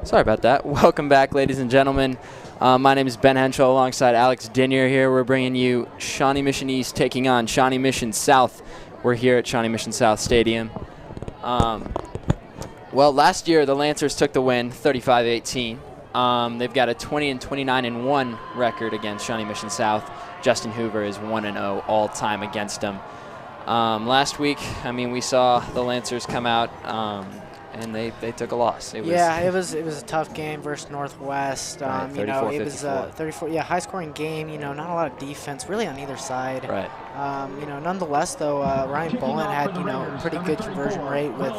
Sorry about that. Welcome back, ladies and gentlemen. My name is Ben Henschel alongside Alex Dinyer here. We're bringing you Shawnee Mission East taking on Shawnee Mission South. We're here at Shawnee Mission South Stadium. Well, last year the Lancers took the win, 35-18. They've got a 20-29-1 record against Shawnee Mission South. Justin Hoover is 1-0 all-time against them. Last week, I mean, we saw the Lancers come out and they took a loss. It was a tough game versus Northwest. Right, you know, it was 34. Yeah, high-scoring game. You know, not a lot of defense really on either side. Right. You know, nonetheless though, Ryan Bolin had a pretty good conversion rate with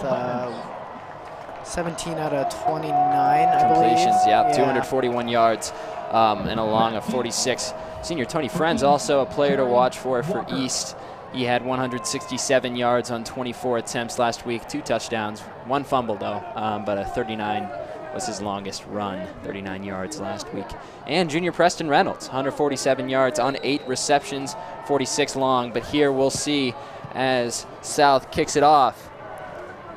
17 out of 29 completions. I believe. 241 yards and a long of 46. Senior Tony Friends also a player to watch for East. He had 167 yards on 24 attempts last week, 2 touchdowns, 1 fumble though, but a 39 was his longest run, 39 yards last week. And junior Preston Reynolds, 147 yards on 8 receptions, 46 long. But here we'll see as South kicks it off.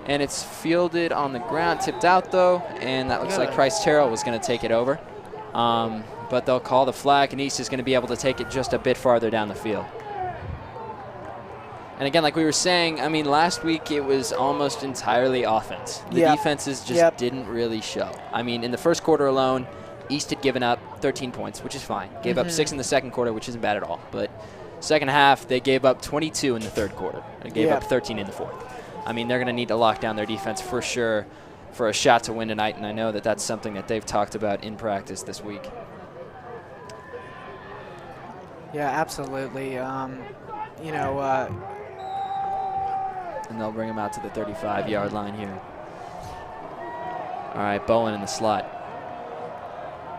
And it's fielded on the ground, tipped out though, and that looks like Price Terrell was going to take it over. But they'll call the flag, and East is going to be able to take it just a bit farther down the field. And again, like we were saying, I mean, last week it was almost entirely offense. The defenses just didn't really show. I mean, in the first quarter alone, East had given up 13 points, which is fine. Gave up 6 in the second quarter, which isn't bad at all. But second half, they gave up 22 in the third quarter. And gave up 13 in the fourth. I mean, they're going to need to lock down their defense for sure for a shot to win tonight, and I know that that's something that they've talked about in practice this week. Yeah, absolutely. You know, and they'll bring him out to the 35-yard line here. All right, Bowen in the slot.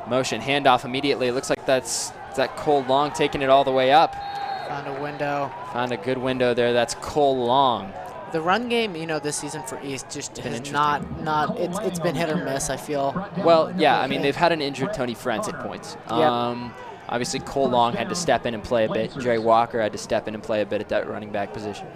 Motion, handoff immediately. It looks like that's Cole Long taking it all the way up. Found a window. Found a good window there. That's Cole Long. The run game, you know, this season for East just has it's been hit or miss, I feel. Well, yeah, I mean, they've had an injured Tony Friends at points. Obviously, Cole Long had to step in and play a bit. Jerry Walker had to step in and play a bit at that running back position.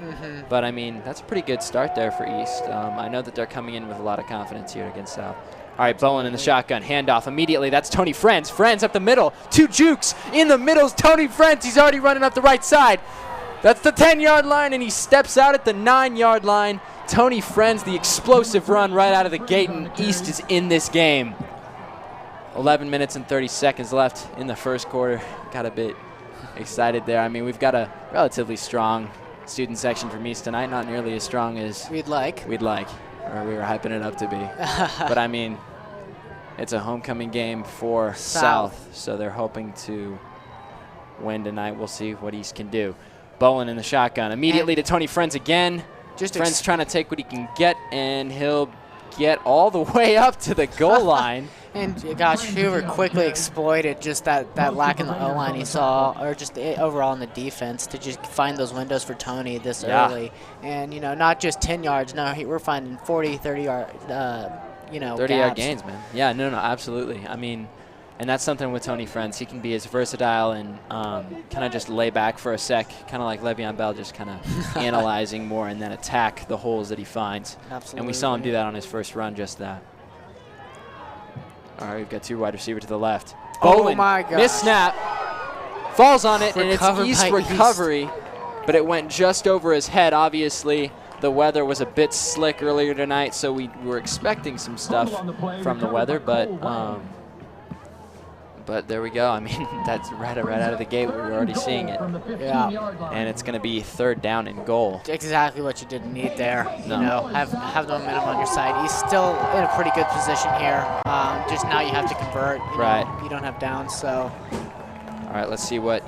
But, I mean, that's a pretty good start there for East. I know that they're coming in with a lot of confidence here against South. All right, Bowen in the shotgun. Handoff immediately. That's Tony Friends. Friends up the middle. 2 jukes. In the middle is Tony Friends. He's already running up the right side. That's the 10-yard line, and he steps out at the 9-yard line. Tony Friends, the explosive run right out of the gate, and East is in this game. 11 minutes and 30 seconds left in the first quarter. Got a bit excited there. I mean, we've got a relatively strong student section from East tonight, not nearly as strong as we'd like, or we were hyping it up to be. But, I mean, it's a homecoming game for South, so they're hoping to win tonight. We'll see what East can do. Bowen in the shotgun. Immediately to Tony Friends again. Friends trying to take what he can get, and he'll get all the way up to the goal line. And gosh, Hoover quickly exploited just that lack in the O-line he saw, or just overall in the defense, to just find those windows for Tony this early. And, you know, not just 10 yards. No, we're finding 40, 30-yard, 30-yard gains, man. Yeah, no, absolutely. I mean, and that's something with Tony Friends. He can be as versatile and kind of just lay back for a sec, kind of like Le'Veon Bell, just kind of analyzing more and then attack the holes that he finds. Absolutely. And we saw him do that on his first run, just that. All right, we've got 2 wide receiver to the left. Oh, my God. Missed snap. Falls on it, and it's East recovery, but it went just over his head. Obviously, the weather was a bit slick earlier tonight, so we were expecting some stuff from the weather, but there we go. I mean, that's right out of the gate. We were already seeing it. Yeah. And it's going to be 3rd down and goal. Exactly what you didn't need there. No. You know, have the momentum on your side. He's still in a pretty good position here. Just now you have to convert. You know, you don't have downs, so. All right, let's see what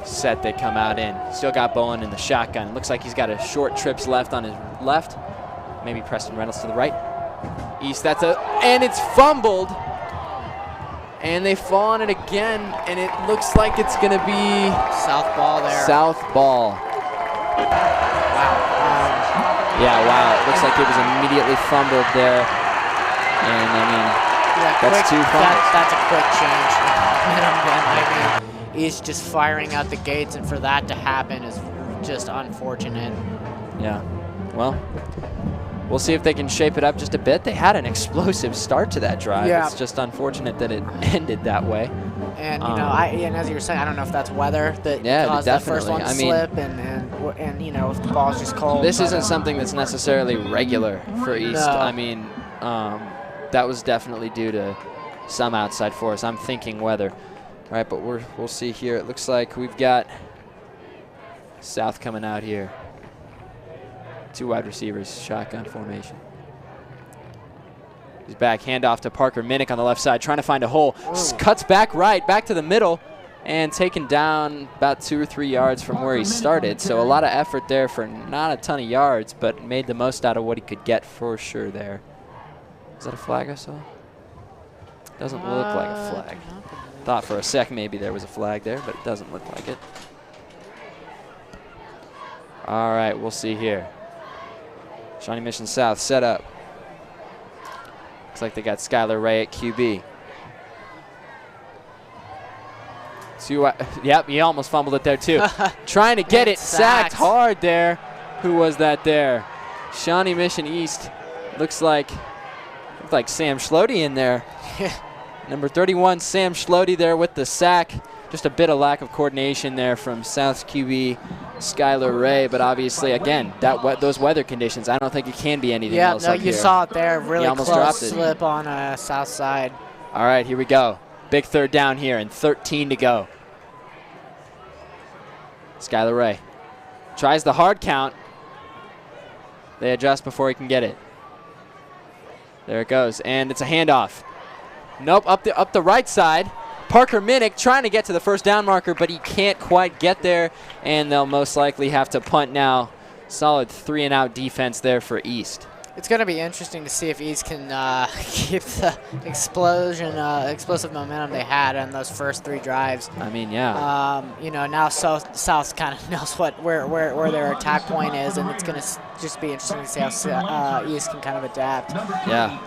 set they come out in. Still got Bowen in the shotgun. Looks like he's got a short trips left on his left. Maybe Preston Reynolds to the right. East, and it's fumbled. And they fall on it again, and it looks like it's going to be South ball there. South ball. Wow. Wow. It looks like it was immediately fumbled there. And, I mean, that's 2 fumbles. That's a quick change. I mean, he's just firing out the gates, and for that to happen is just unfortunate. Yeah. Well, we'll see if they can shape it up just a bit. They had an explosive start to that drive. Yeah. It's just unfortunate that it ended that way. And, you know, and as you were saying, I don't know if that's weather that caused that first one to slip, and you know, if the ball's just cold. This isn't something that's necessarily regular for East. No. I mean, that was definitely due to some outside force. I'm thinking weather. All right, but we'll see here. It looks like we've got South coming out here. 2 wide receivers, shotgun formation. He's back, handoff to Parker Minnick on the left side, trying to find a hole. Cuts back right, back to the middle, and taken down about 2 or 3 yards from where he started. So a lot of effort there for not a ton of yards, but made the most out of what he could get for sure there. Is that a flag I saw? Doesn't look like a flag. Thought for a second maybe there was a flag there, but it doesn't look like it. All right, we'll see here. Shawnee Mission South set up. Looks like they got Skylar Ray at QB. Yep, he almost fumbled it there too. Trying to get it sacked hard there. Who was that there? Shawnee Mission East. Looked like Sam Schlody in there. Number 31, Sam Schlody there with the sack. Just a bit of lack of coordination there from South's QB, Skylar Ray. But obviously, again, those weather conditions, I don't think it can be anything else. Yeah, no, you saw it there. Really close slip on South side. All right, here we go. Big third down here and 13 to go. Skylar Ray tries the hard count. They adjust before he can get it. There it goes, and it's a handoff. Nope, up the right side. Parker Minnick trying to get to the first down marker, but he can't quite get there, and they'll most likely have to punt now. Solid 3-and-out defense there for East. It's going to be interesting to see if East can keep the explosive momentum they had on those first 3 drives. I mean, yeah. You know, now South kind of knows where their attack point is, and it's going to just be interesting to see how East can kind of adapt. Yeah.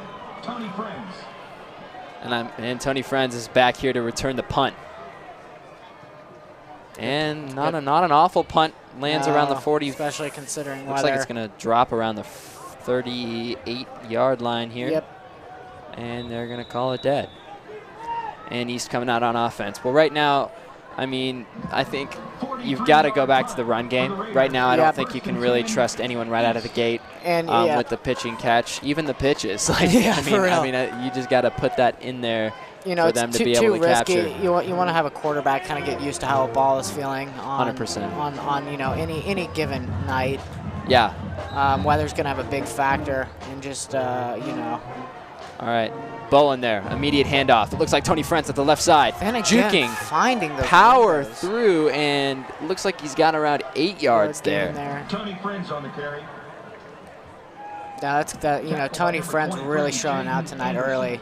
And Tony Friends is back here to return the punt. And not an awful punt. Lands around the 40. Especially considering looks weather. Like it's going to drop around the 38-yard line here. Yep. And they're going to call it dead. And East coming out on offense. Well, right now, I mean, I think you've got to go back to the run game. Right now, I don't think you can really trust anyone right out of the gate with the pitching catch. Even the pitches. Like, I mean, you just got to put that in there for them to be able to capture. You want to have a quarterback kind of get used to how a ball is feeling on 100%. on you know any given night. Yeah. Weather's going to have a big factor, and just you know. All right. Bowen there, immediate handoff. It looks like Tony Friends at the left side, juking, finding the power through, and looks like he's got around 8 yards there. Tony Friends on the carry. Now Tony Friends really showing out tonight early.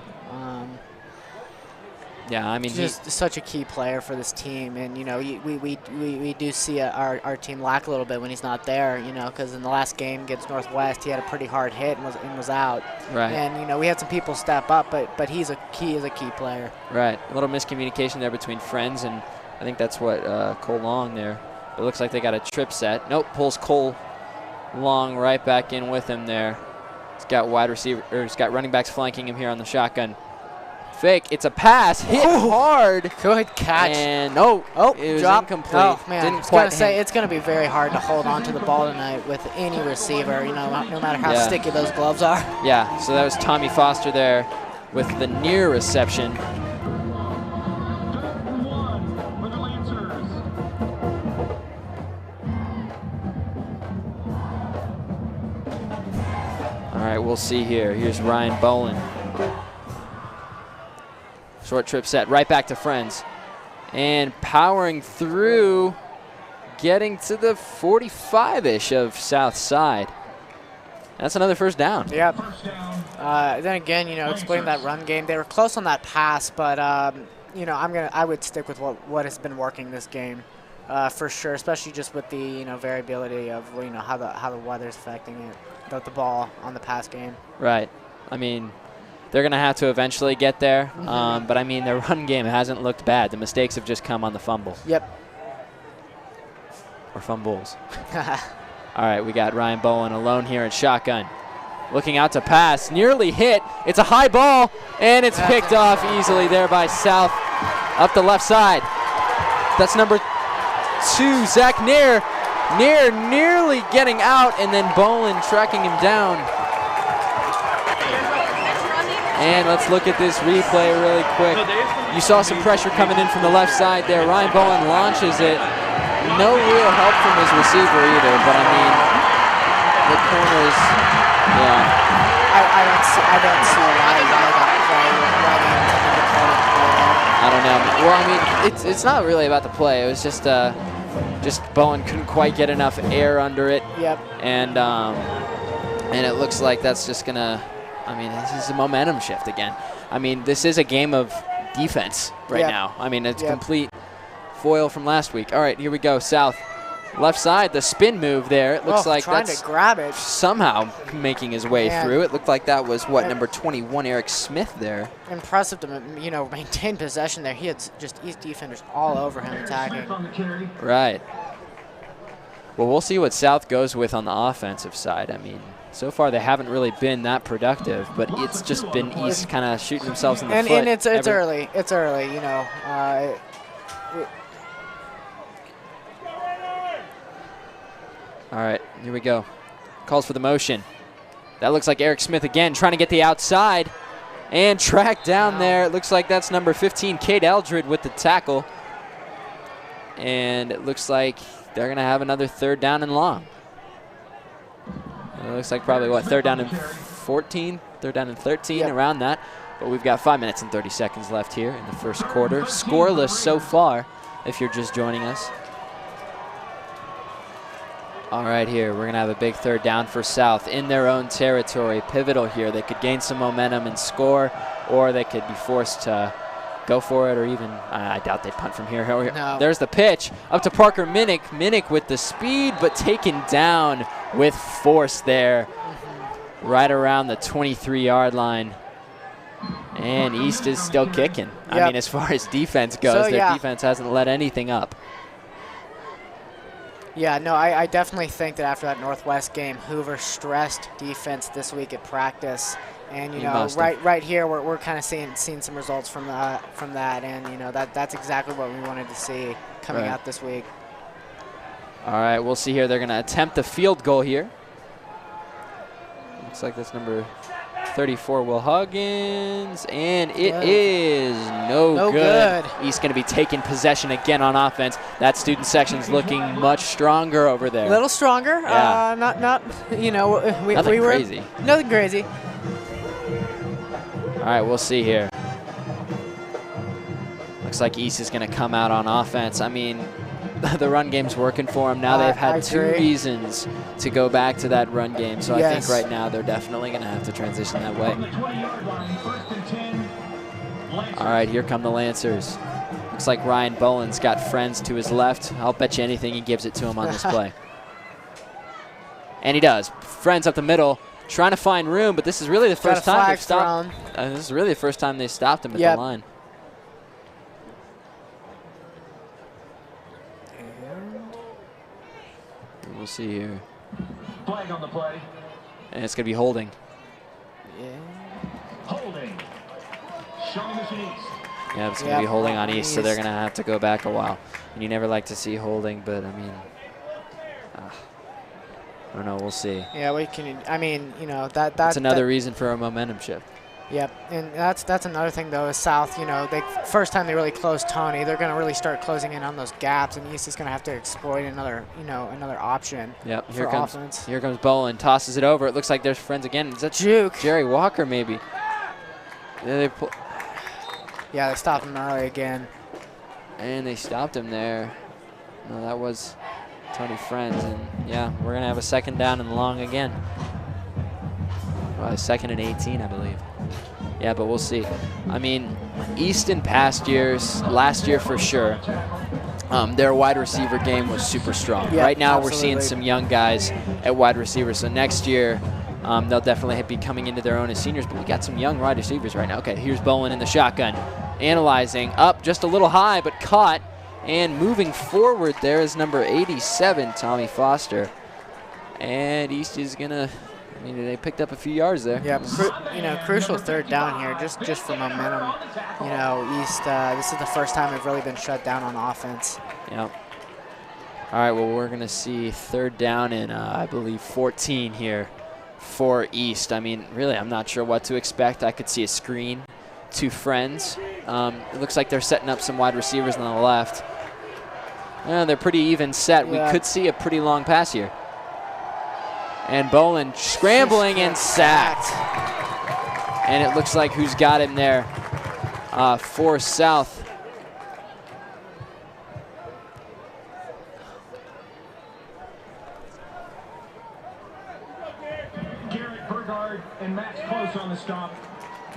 Yeah, I mean, just such a key player for this team, and you know we do see our team lack a little bit when he's not there. You know, because in the last game against Northwest, he had a pretty hard hit and was out. Right. And you know we had some people step up, but he is a key player. Right. A little miscommunication there between Friends, and I think that's what Cole Long there. It looks like they got a trip set. Nope, pulls Cole Long right back in with him there. He's got he's got running backs flanking him here on the shotgun. Fake. It's a pass. Hit hard. Good catch. And it was incomplete. Oh man, it's going to be very hard to hold on to the ball tonight with any receiver. You know, no matter how sticky those gloves are. Yeah. So that was Tommy Foster there with the near reception. All right, we'll see here. Here's Ryan Bowen. Short trip set, right back to Friends. And powering through, getting to the 45-ish of South Side. That's another first down. Yep. Then again, you know, explaining that run game, they were close on that pass, but you know, I would stick with what has been working this game, for sure, especially just with the variability of how the weather's affecting it, the ball on the pass game. Right. I mean, they're going to have to eventually get there, but I mean, their run game hasn't looked bad. The mistakes have just come on the fumble. Yep. Or fumbles. All right, we got Ryan Bowen alone here at shotgun. looking out to pass, nearly hit. It's a high ball, and it's picked off easily there by South up the left side. That's number 2, Zach Neer. Neer nearly getting out, and then Bolin tracking him down. And let's look at this replay really quick. You saw some pressure coming in from the left side there. Ryan Bolin launches it. No real help from his receiver either, but I mean, the corners, yeah. I don't see why I don't know. Well, I mean, it's not really about the play. It was just Bowen couldn't quite get enough air under it. Yep. And it looks like that's just gonna. I mean, this is a momentum shift again. I mean, this is a game of defense right now. I mean, it's complete foil from last week. All right, here we go. South, left side, the spin move there. It looks like trying that's to grab it. somehow making his way through. It looked like that was what, number 21, Eric Smith there. Impressive to maintain possession there. He had just East defenders all over him attacking. Right. Well, we'll see what South goes with on the offensive side. I mean, so far they haven't really been that productive, but it's just been East kind of shooting themselves in the foot. And it's early. It's early, All right, here we go. Calls for the motion. That looks like Eric Smith again, trying to get the outside and track down there. It looks like that's number 15, Kate Eldred, with the tackle. And it looks like they're going to have another third down and long. It looks like probably, what, third down and 14, third down and 13, around that. But we've got 5 minutes and 30 seconds left here in the first quarter. Scoreless so far, if you're just joining us. All right, here, we're going to have a big third down for South in their own territory. Pivotal here. They could gain some momentum and score, or they could be forced to go for it, or even, I doubt they'd punt from here. No. There's the pitch up to Parker Minnick. Minnick with the speed, but taken down with force there, right around the 23-yard line. And East is still kicking. I mean, as far as defense goes, their defense hasn't let anything up. Yeah, no, I definitely think that after that Northwest game, Hoover stressed defense this week at practice. And, right here, we're kind of seeing some results from that. And, that's exactly what we wanted to see coming out this week. All right, we'll see here. They're going to attempt the field goal here. Looks like that's number 34, Will Huggins, and it is no good. East going to be taking possession again on offense. That student section's looking much stronger over there. A little stronger. Yeah. Nothing crazy. Nothing crazy. All right, we'll see here. Looks like East is going to come out on offense. I mean, the run game's working for them. Now they've had 2 reasons to go back to that run game. So I think right now they're definitely going to have to transition that way. All right, here come the Lancers. Looks like Ryan Bowen's got friends to his left. I'll bet you anything he gives it to him on this play. And he does. Friends up the middle, trying to find room, but this is really the first time they've stopped. This is really the first time they stopped him at the line. We'll see here. Flag on the play. And it's going to be holding. Yeah. Holding. Showing mission East. Yeah, it's going to be holding on East, so they're going to have to go back a while. And you never like to see holding, but I mean, I don't know. We'll see. Yeah, we can. I mean, that's another reason for a momentum shift. Yep, and that's another thing though. Is South, first time they really closed Tony, they're going to really start closing in on those gaps, and East is going to have to exploit another option. Yep, for offense. Here comes Bolin, tosses it over. It looks like there's friends again. Is that Juke? Jerry Walker maybe? Yeah, they stopped him early again. And they stopped him there. No, that was Tony Friends, and yeah, we're going to have a second down and long again. Well, 2nd and 18, I believe. Yeah, but we'll see. I mean, East in past years, last year for sure, their wide receiver game was super strong. Yeah, right now absolutely. We're seeing some young guys at wide receiver, so next year they'll definitely be coming into their own as seniors, but we got some young wide receivers right now. Okay, here's Bowen in the shotgun, analyzing, up just a little high, but caught, and moving forward there is number 87, Tommy Foster. And East is going to mean, they picked up a few yards there. Yeah, crucial third down here, just for momentum. You know, East, this is the first time they've really been shut down on offense. Yep. All right, well, we're going to see third down in, I believe, 14 here for East. I mean, really, I'm not sure what to expect. I could see a screen, 2 friends. It looks like they're setting up some wide receivers on the left. They're pretty even set. Yeah. We could see a pretty long pass here. And Bolin scrambling and sacked. And it looks like who's got him there for South. Garrett Burgard and Max Close on the stop.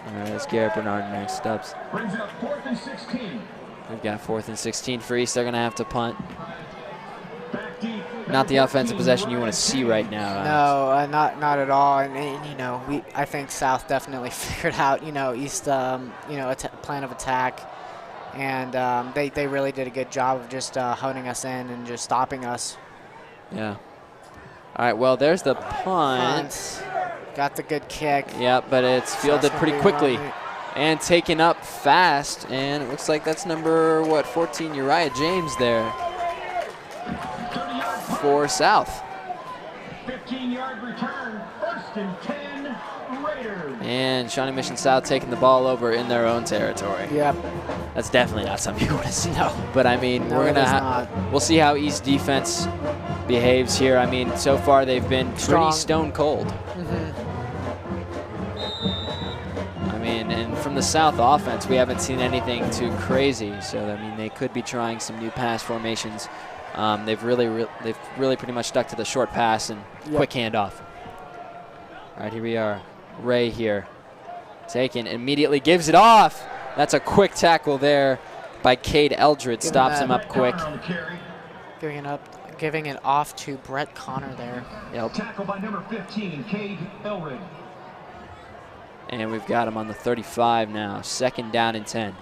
All right, that's Garrett Bernard next up. Brings it up 4th and 16. We've got 4th and 16 for East. They're going to have to punt. Back deep. Not the offensive possession you want to see right now. No, not at all. And you know, I think South definitely figured out, you know, East, you know, plan of attack, and they really did a good job of just honing us in and just stopping us. Yeah. All right. Well, there's the punt. Got the good kick. Yeah, but it's fielded pretty quickly and taken up fast. And it looks like that's number 14, Uriah James there. For South. 15-yard return, 1st and 10, Raiders. And Shawnee Mission South taking the ball over in their own territory. Yep. That's definitely not something you want to see. No. But I mean, no, we'll see how East defense behaves here. I mean, so far they've been pretty stone cold. I mean, and from the South offense, we haven't seen anything too crazy. So I mean, they could be trying some new pass formations. They've really pretty much stuck to the short pass and quick handoff. All right, here we are. Ray here. Taken, immediately gives it off. That's a quick tackle there by Cade Eldred. Stops him up quick. Giving it off to Brett Connor there. Yep. Tackle by number 15, Cade Eldred. And we've got him on the 35 now. 2nd down and 10.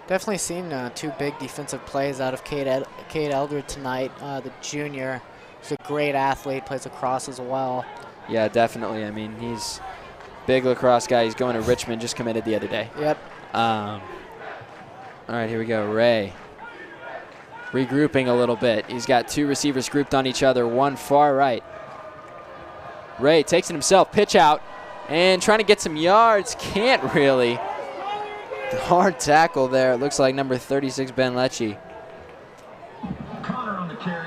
Definitely seen 2 big defensive plays out of Cade Eldred tonight. The junior, he's a great athlete, plays lacrosse as well. Yeah, definitely. I mean, he's a big lacrosse guy. He's going to Richmond, just committed the other day. Yep. All right, here we go. Ray regrouping a little bit. He's got 2 receivers grouped on each other, one far right. Ray takes it himself, pitch out, and trying to get some yards. Can't really. Hard tackle there. It looks like number 36, Ben Lecce.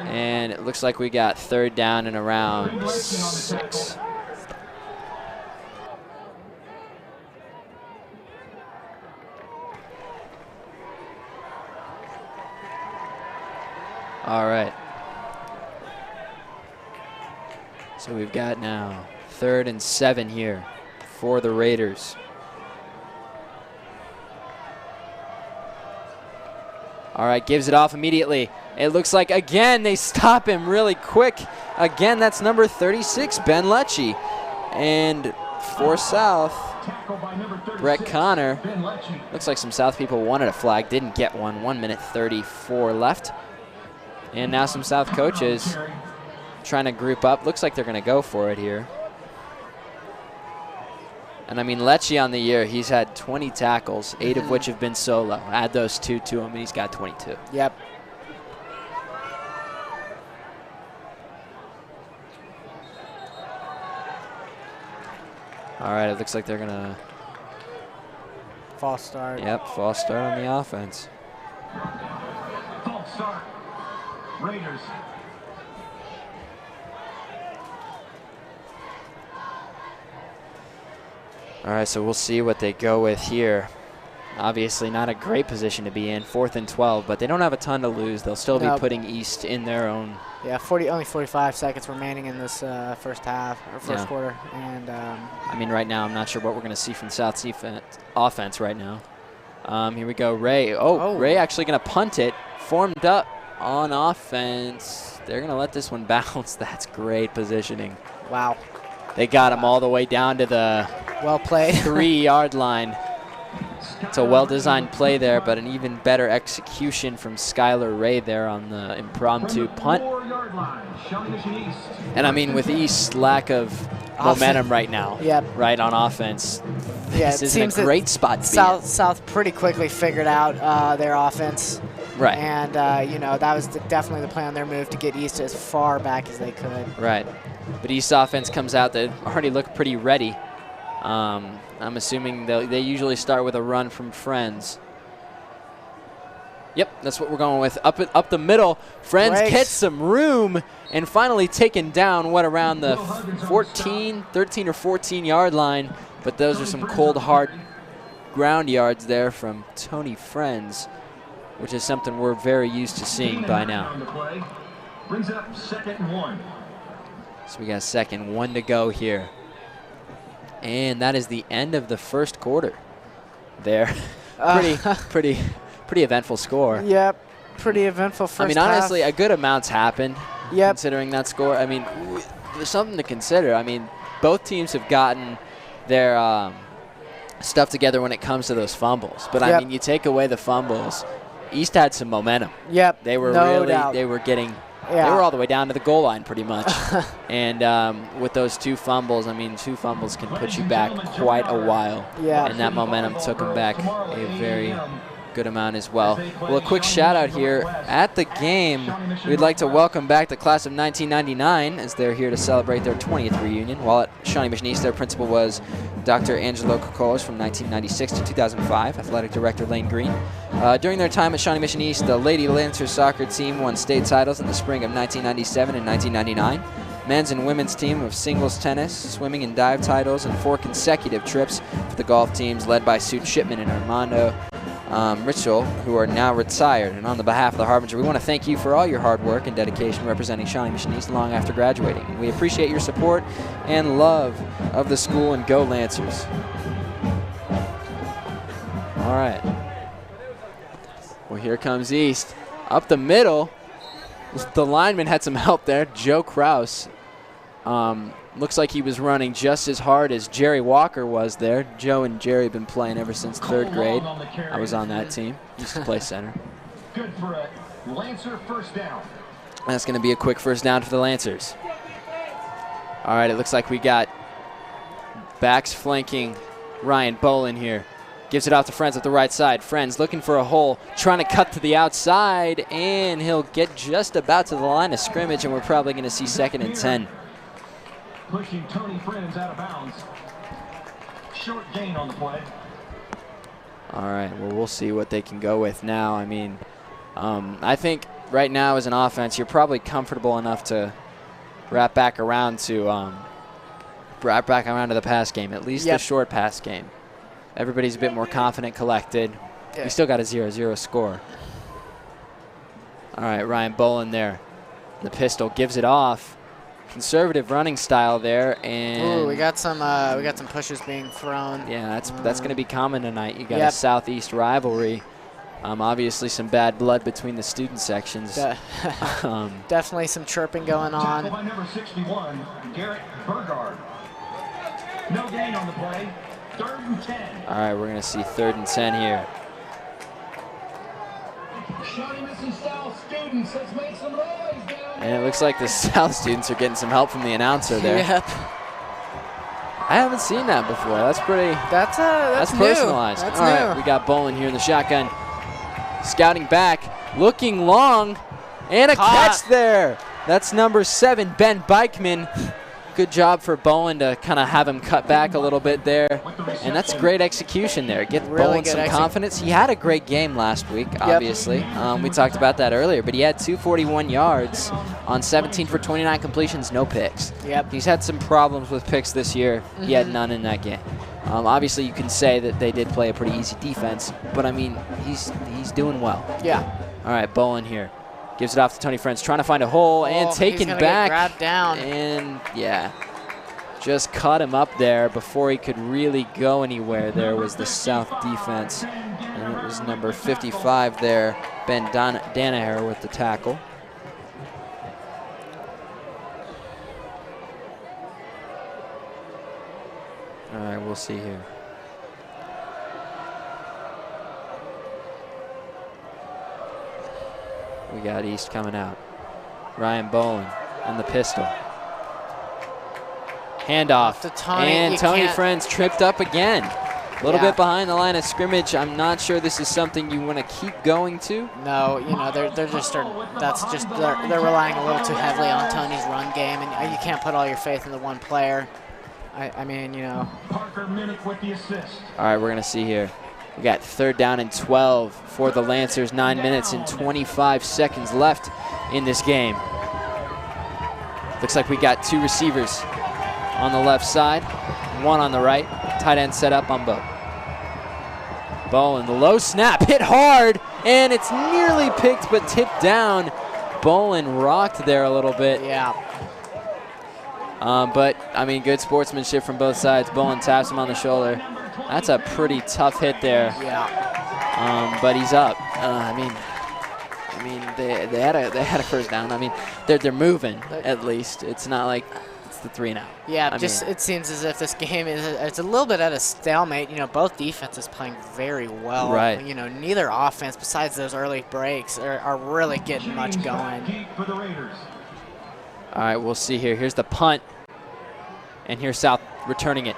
And it looks like we got 3rd down and around 6. All right. So we've got now 3rd and 7 here for the Raiders. All right, gives it off immediately. It looks like, again, they stop him really quick. Again, that's number 36, Ben Lecce. And for South, Brett Connor. Looks like some South people wanted a flag, didn't get one. 1 minute 34 left. And now some South coaches trying to group up. Looks like they're going to go for it here. And I mean, Lecce on the year, he's had 20 tackles, 8 of which have been solo. Add those 2 to him, and he's got 22. Yep. All right, it looks like they're going to... False start. Yep, false start on the offense. False start. Raiders. All right, so we'll see what they go with here. Obviously not a great position to be in, 4th and 12, but they don't have a ton to lose. They'll still be putting East in their own. Yeah, only 45 seconds remaining in this first half, or first quarter. And I mean, right now, I'm not sure what we're going to see from South's offense right now. Here we go, Ray. Ray actually going to punt it, formed up on offense. They're going to let this one bounce. That's great positioning. Wow. They got him all the way down to the well played 3-yard line. It's a well-designed play there, but an even better execution from Skylar Ray there on the impromptu punt. guard line, Shawnee Mission East. And I mean, with East's lack of momentum right now, right, on offense, this isn't a great spot to be in. South pretty quickly figured out their offense. Right. And, you know, that was definitely the plan on their move, to get East as far back as they could. Right. But East offense comes out. They already look pretty ready. I'm assuming they usually start with a run from Friends. Yep, that's what we're going with. Up the middle, Friends gets some room and finally taken down, around the 13 or 14 yard line. But those are some cold, hard ground yards there from Tony Friends, which is something we're very used to seeing by now. Brings up 2nd and 1. So we got 2nd, 1 to go here. And that is the end of the first quarter there. Pretty eventful score. Yep, pretty eventful first half. I mean, honestly, a good amount's happened considering that score. I mean, there's something to consider. I mean, both teams have gotten their stuff together when it comes to those fumbles. But, I mean, you take away the fumbles, East had some momentum. Yep, they were they were all the way down to the goal line pretty much. And with those 2 fumbles, I mean, 2 fumbles can put you back quite a while. Yeah. And that momentum took them back a very good amount as well. Well, a quick shout out here at the game. We'd like to welcome back the class of 1999 as they're here to celebrate their 20th reunion. While at Shawnee Mission East, their principal was Dr. Angelo Kokolos from 1996 to 2005, athletic director Lane Green. During their time at Shawnee Mission East, the Lady Lancers soccer team won state titles in the spring of 1997 and 1999. Men's and women's team of singles tennis, swimming, and dive titles, and 4 consecutive trips for the golf teams led by Sue Shipman and Armando Richel, who are now retired. And on the behalf of the Harbinger, we want to thank you for all your hard work and dedication representing Shawnee Mission East long after graduating. We appreciate your support and love of the school, and go Lancers. All right. Well, here comes East. Up the middle, the lineman had some help there. Joe Kraus. Looks like he was running just as hard as Jerry Walker was there. Joe and Jerry have been playing ever since 3rd grade. I was on that team. Used to play center. Good for a Lancer first down. That's going to be a quick first down for the Lancers. All right, it looks like we got backs flanking Ryan Bolin here. Gives it off to Friends at the right side. Friends looking for a hole, trying to cut to the outside, and he'll get just about to the line of scrimmage, and we're probably going to see 2nd and 10. Pushing Tony Friends out of bounds. Short gain on the play. All right, well, we'll see what they can go with now. I mean, I think right now as an offense, you're probably comfortable enough to wrap back around to the pass game, at least the short pass game. Everybody's a bit more confident, collected. We still got a 0-0 score. All right, Ryan Bolin there. The pistol gives it off. Conservative running style there, and ooh, we got some pushes being thrown. Yeah, that's going to be common tonight. You got a Southeast rivalry. Obviously, some bad blood between the student sections. Definitely some chirping going on. Tackle by number 61, Garrett Burgard. No gain on the play. 3rd and 10. All right, we're going to see 3rd and 10 here. Shawnee Mission South students, let's make some noise down there. And it looks like the South students are getting some help from the announcer there. Yep. I haven't seen that before. That's pretty. That's new. personalized. That's All new. right, we got Bolin here in the shotgun, scouting back, looking long, and a catch there. That's number 7, Ben Bikeman. Good job for Bolin to kind of have him cut back a little bit there. And that's great execution there. Get really Bolin some confidence. He had a great game last week, obviously. We talked about that earlier, but he had 241 yards on 17 for 29 completions, no picks. Yep. He's had some problems with picks this year. He had none in that game. Obviously, you can say that they did play a pretty easy defense, but, I mean, he's doing well. Yeah. All right, Bolin here. Gives it off to Tony Friends, trying to find a hole and taken back. Grabbed down. And, yeah, just cut him up there before he could really go anywhere. There was the South defense, and it was number 55 there, Ben Danaher with the tackle. All right, we'll see here. We got East coming out. Ryan Bolin and the pistol. Handoff. To Tony, and Tony Friends tripped up again. A little bit behind the line of scrimmage. I'm not sure this is something you want to keep going to. No, you know, they're just they're relying a little too heavily on Tony's run game, and you can't put all your faith in the one player. I mean, you know. Parker Minnick with the assist. All right, we're going to see here. We got 3rd down and 12 for the Lancers. 9 minutes and 25 seconds left in this game. Looks like we got 2 receivers on the left side, 1 on the right. Tight end set up on both. Bolin, the low snap, hit hard, and it's nearly picked but tipped down. Bolin rocked there a little bit. Yeah. But, I mean, good sportsmanship from both sides. Bolin taps him on the shoulder. That's a pretty tough hit there. Yeah. But he's up. I mean, they had a first down. I mean, they're moving at least. It's not like it's the 3 and out. Yeah, it seems as if this game it's a little bit at a stalemate. You know, both defenses playing very well. Right. You know, neither offense, besides those early breaks, are really getting much going. All right, we'll see here. Here's the punt, and here's South returning it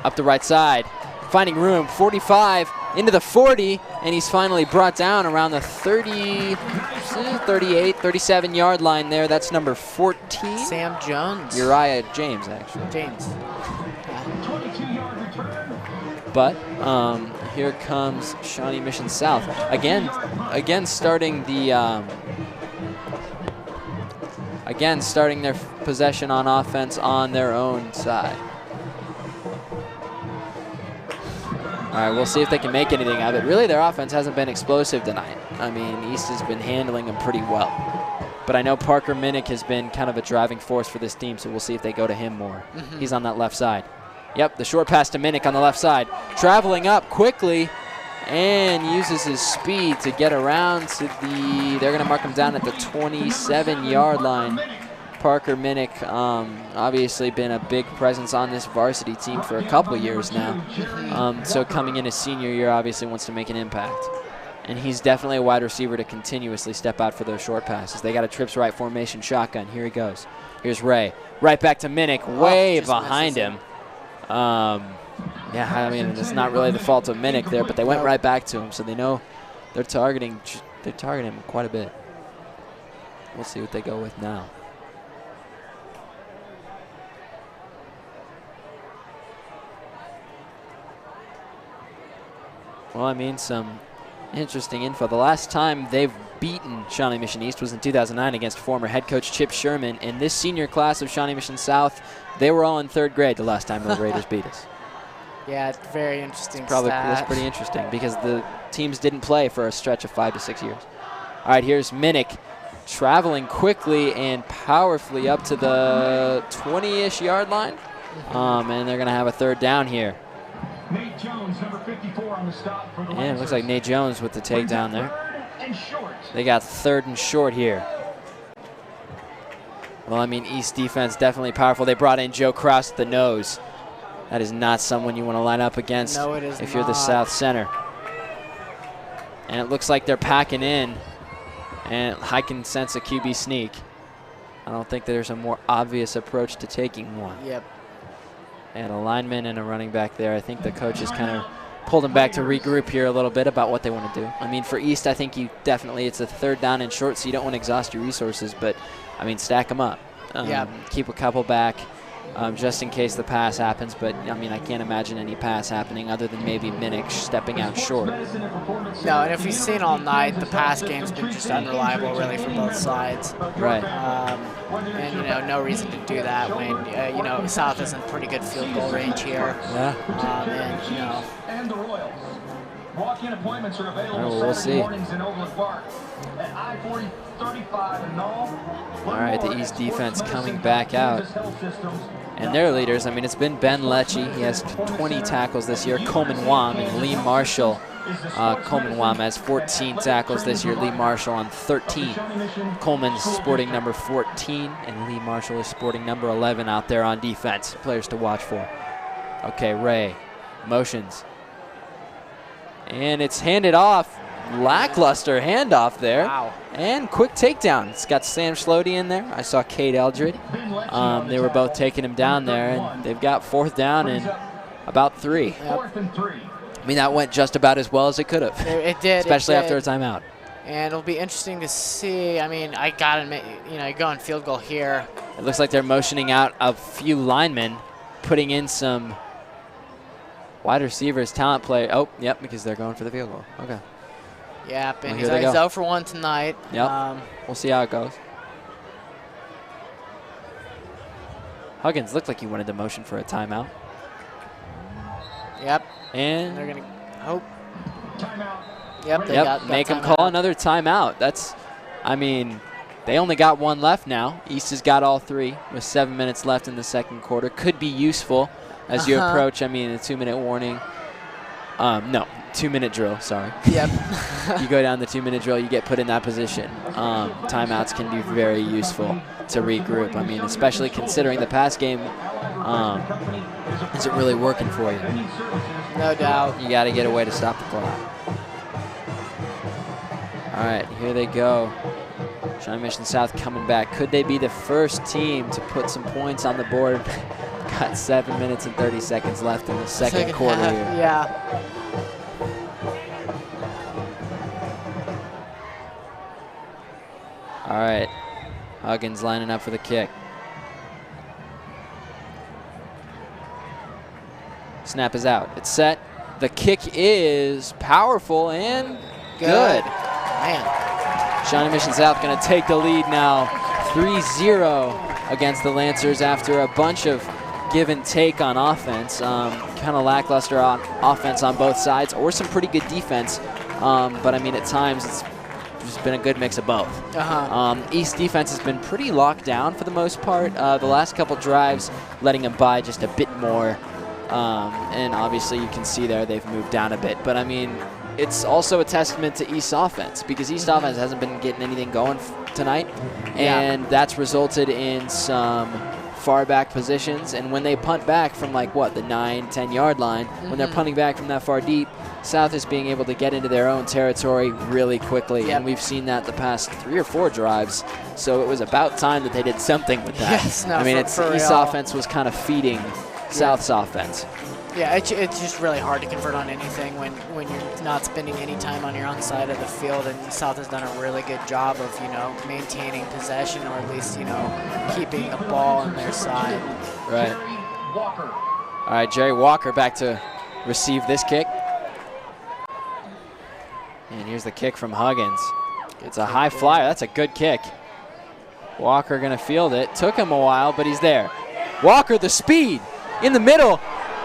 up the right side, finding room. 45 into the 40, and he's finally brought down around the 38, 37-yard line there. That's number 14. Sam Jones. Uriah James, actually. James. But here comes Shawnee Mission South again starting the starting their possession on offense on their own side. All right, we'll see if they can make anything of it. Really, their offense hasn't been explosive tonight. I mean, East has been handling them pretty well. But I know Parker Minnick has been kind of a driving force for this team, so we'll see if they go to him more. He's on that left side. Yep, the short pass to Minnick on the left side. Traveling up quickly and uses his speed to get around to the, they're going to mark him down at the 27-yard line. Parker Minnick, obviously been a big presence on this varsity team for a couple years now. So coming in his senior year, obviously wants to make an impact. And he's definitely a wide receiver to continuously step out for those short passes. They got a trips right formation shotgun. Here he goes. Here's Ray. Right back to Minnick, way behind him. Yeah, I mean, it's not really the fault of Minnick there, but they went right back to him, so they know they're targeting him quite a bit. We'll see what they go with now. Well, I mean, some interesting info. The last time they've beaten Shawnee Mission East was in 2009 against former head coach Chip Sherman. And this senior class of Shawnee Mission South, they were all in 3rd grade the last time the Raiders beat us. Yeah, it's very interesting. That's pretty interesting because the teams didn't play for a stretch of 5 to 6 years. All right, here's Minnick traveling quickly and powerfully up to the 20-ish yard line. And they're going to have a 3rd down here. Nate Jones, number 54 on the stop for the And it looks like Nate Jones with the takedown there. And short. They got 3rd and short here. Well, I mean, East defense definitely powerful. They brought in Joe Kraus at the nose. That is not someone you want to line up against if you're the South center. And it looks like they're packing in, and I can sense a QB sneak. I don't think there's a more obvious approach to taking one. Yep. And a lineman and a running back there. I think the coaches kind of pulled them back to regroup here a little bit about what they want to do. I mean, for East, I think it's a 3rd down and short, so you don't want to exhaust your resources, but, I mean, stack them up. Keep a couple back just in case the pass happens, but, I mean, I can't imagine any pass happening other than maybe Minnick stepping out short. No, and if you've seen all night, the pass game's been just unreliable, really, for both sides. Right. And, you know, no reason to do that when, you know, South is in pretty good field goal range here. Yeah. And, you know. And the Royals. Walk-in appointments are available we'll Saturday see. mornings in Overland Park at I-40, 35 and Knoll. All right, the East defense coming back out. And their leaders, I mean, it's been Ben Lecce. He has 20 tackles this year. Coleman Wam and Lee Marshall. Coleman Wam has 14 tackles this year. Lee Marshall on 13. Coleman's sporting number 14, and Lee Marshall is sporting number 11 out there on defense. Players to watch for. Okay, Ray motions. And it's handed off lackluster handoff there. Wow. And quick takedown. It's got Sam Schlody in there. I saw Cade Eldred. They were both taking him down there, and they've got 4th down and about 3. Yep. I mean, that went just about as well as it could have. It did. Especially it did. after a timeout. And it'll be interesting to see. I mean, I got to admit, you know, you go on field goal here. It looks like they're motioning out a few linemen, putting in some wide receivers, talent play. Oh, yep, because they're going for the field goal. Okay. Yep, and Well, he's 0 for 1 tonight. Yep. We'll see how it goes. Huggins looked like he wanted to motion for a timeout. Yep. And they're going to hope. Timeout. Yep, got make them call another timeout. That's, I mean, they only got 1 left now. East has got all 3 with 7 minutes left in the second quarter. Could be useful as you approach, I mean, a 2-minute warning. No, 2-minute drill, sorry. Yep. You go down the 2-minute drill, you get put in that position. Timeouts can be very useful to regroup. I mean, especially considering the pass game isn't really working for you. No doubt. You got to get a way to stop the clock. All right, here they go. Shawnee Mission South coming back. Could they be the first team to put some points on the board? Got 7 minutes and 30 seconds left in the second quarter half, here. Yeah. All right, Huggins lining up for the kick. Snap is out. It's set. The kick is powerful and good. Man. Shawnee Mission South going to take the lead now, 3-0 against the Lancers after a bunch of give and take on offense. Kind of lackluster on offense on both sides, or some pretty good defense. But I mean, at times it's just been a good mix of both. East defense has been pretty locked down for the most part. The last couple drives, letting them buy just a bit more. And obviously you can see there they've moved down a bit. But I mean, it's also a testament to East's offense, because East offense hasn't been getting anything going tonight. And that's resulted in some far back positions. And when they punt back from like what, the 9-10 yard line, when they're punting back from that far deep, South is being able to get into their own territory really quickly. And we've seen that the past 3 or 4 drives. So it was about time that they did something with that. Yes, no, I mean, for East's real. offense was kind of feeding South's offense. Yeah, it's just really hard to convert on anything when you're not spending any time on your own side of the field, and South has done a really good job of, you know, maintaining possession, or at least, you know, keeping the ball on their side. Right. All right, Jerry Walker back to receive this kick. And here's the kick from Huggins. It's a high flyer. That's a good kick. Walker going to field it. Took him a while, but he's there. Walker, the speed in the middle.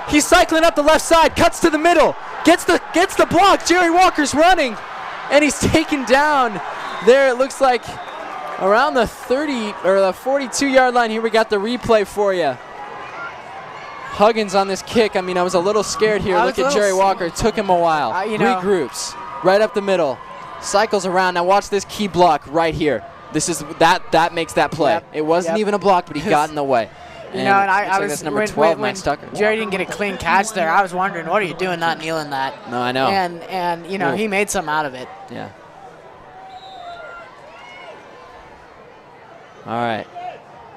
He's cycling up the left side, cuts to the middle, gets the block. Jerry Walker's running, and he's taken down there. It looks like around the 30 or the 42-yard line. Here we got the replay for you. Huggins on this kick. I mean, I was a little scared here. Look at Jerry Walker. It took him a while. Regroups right up the middle, cycles around. Now watch this key block right here. This is that makes that play. Yep. It wasn't even a block, but he got in the way. You know, and I was like number 12, Max Tucker. Jerry didn't get a clean catch there, I was wondering, what are you doing not kneeling that? No, I know. And you know, he made something out of it. Yeah. All right.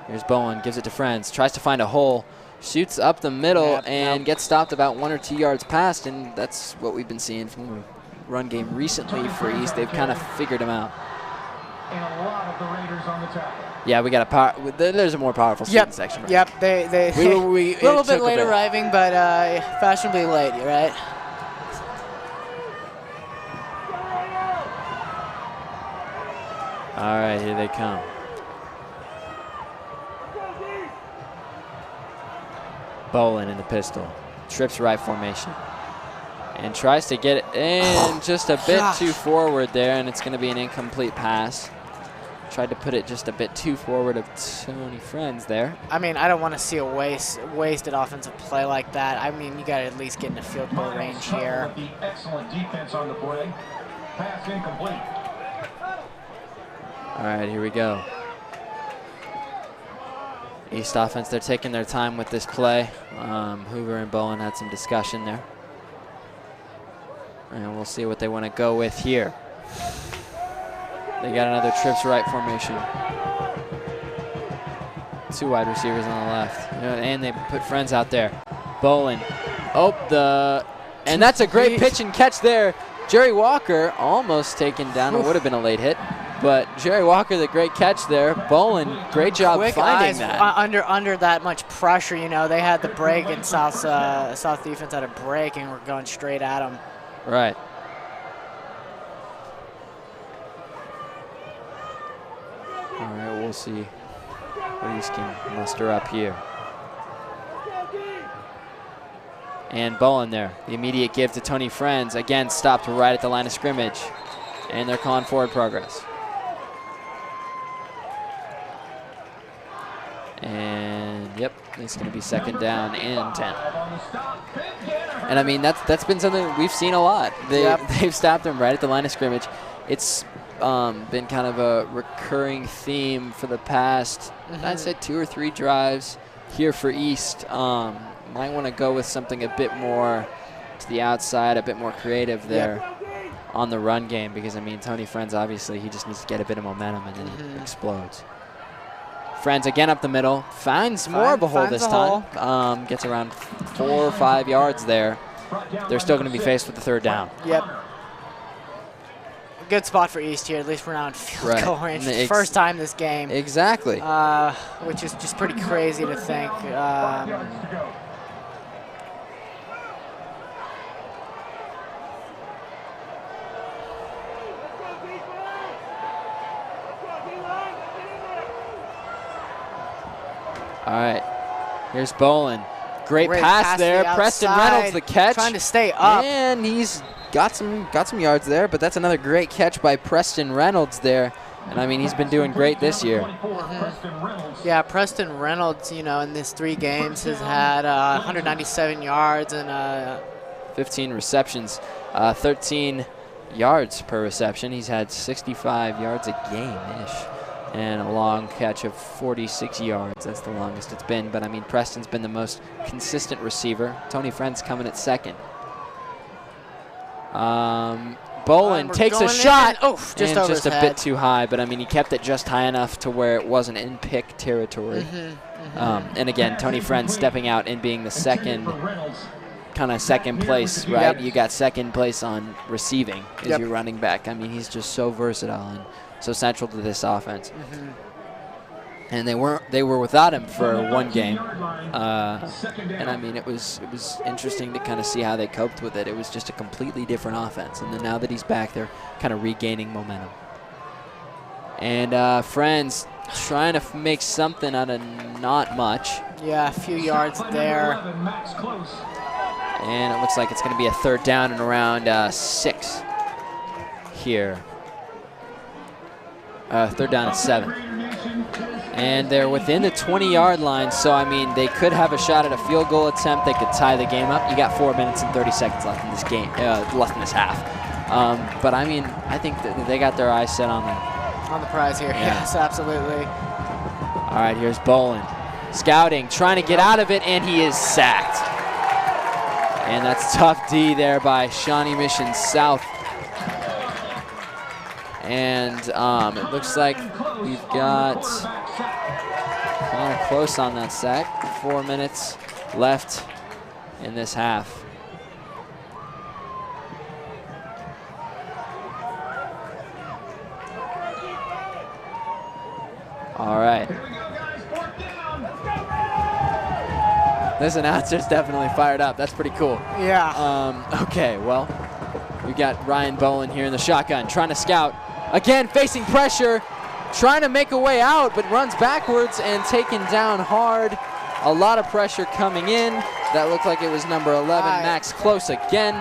Here's Bowen, gives it to Friends, tries to find a hole, shoots up the middle, and gets stopped about 1 or 2 yards past, and that's what we've been seeing from the run game recently for East. They've kind of figured him out. And a lot of the Raiders on the tackle. Yeah, we got a there's a more powerful student section. Right? Yep, they we a little bit late arriving, but fashionably late, right? All right, here they come. Bolin in the pistol, trips right formation, and tries to get it in just a bit too forward there, and it's going to be an incomplete pass. Tried to put it just a bit too forward of Tony Friends there. I mean, I don't want to see a wasted offensive play like that. I mean, you got to at least get in the field goal range here. Excellent defense on the play. Pass incomplete. All right, here we go. East offense, they're taking their time with this play. Hoover and Bowen had some discussion there. And we'll see what they want to go with here. They got another trips right formation. 2 wide receivers on the left. And they put Friends out there. Bolin. And that's a great pitch and catch there. Jerry Walker almost taken down. It would have been a late hit. But Jerry Walker, the great catch there. Bolin, great job finding that. Under that much pressure, you know, they had the break, and South defense had a break, and we're going straight at them. Right. All right, we'll see what East can muster up here. And Bolin there. The immediate give to Tony Friends. Again, stopped right at the line of scrimmage. And they're calling forward progress. And yep, it's going to be 2nd down and 10. And I mean, that's been something we've seen a lot. They've stopped them right at the line of scrimmage. It's been kind of a recurring theme for the past, I'd say 2 or 3 drives here for East. Might want to go with something a bit more to the outside, a bit more creative there on the run game, because I mean, Tony Friends, obviously he just needs to get a bit of momentum and then he explodes. Friends again up the middle, finds more of a hole this time. Gets around 4 or 5 yards there. They're still going to be faced with the 3rd down. Yep. Good spot for East here. At least we're now in field goal range. First time this game. Exactly. Which is just pretty crazy to think. All right, here's Bolin. Great pass there. Preston Reynolds the catch. Trying to stay up. And he's got some yards there, but that's another great catch by Preston Reynolds there. And I mean, he's been doing great this year. Yeah, Preston Reynolds, you know, in these 3 games has had 197 yards and 15 receptions, 13 yards per reception. He's had 65 yards a game-ish. And a long catch of 46 yards. That's the longest it's been. But, I mean, Preston's been the most consistent receiver. Tony Friends coming at 2nd. Bolin takes a shot. Just a bit too high. But, I mean, he kept it just high enough to where it wasn't in pick territory. And, again, Tony Friends stepping out and being the second place, right? You got 2nd place on receiving as your running back. I mean, he's just so versatile and so central to this offense. And they were without him for 1 game. And I mean, it was interesting to kind of see how they coped with it. It was just a completely different offense. And then now that he's back, they're kind of regaining momentum. And Friends trying to make something out of not much. Yeah, a few yards there. And it looks like it's going to be a 3rd down and around 6 here. 3rd down and 7. And they're within the 20-yard line, so, I mean, they could have a shot at a field goal attempt. They could tie the game up. You got 4 minutes and 30 seconds left in this game, left in this half. But, I mean, I think that they got their eyes set on the prize here. Yes, absolutely. All right, here's Bolin. Scouting, trying to get out of it, and he is sacked. And that's tough D there by Shawnee Mission South. And it looks like we've got kind of close on that sack. 4 minutes left in this half. All right. This announcer's definitely fired up. That's pretty cool. Yeah. Okay, well, we got Ryan Bolin here in the shotgun, trying to scout. Again, facing pressure, trying to make a way out, but runs backwards and taken down hard. A lot of pressure coming in. That looked like it was number 11, Max Close again.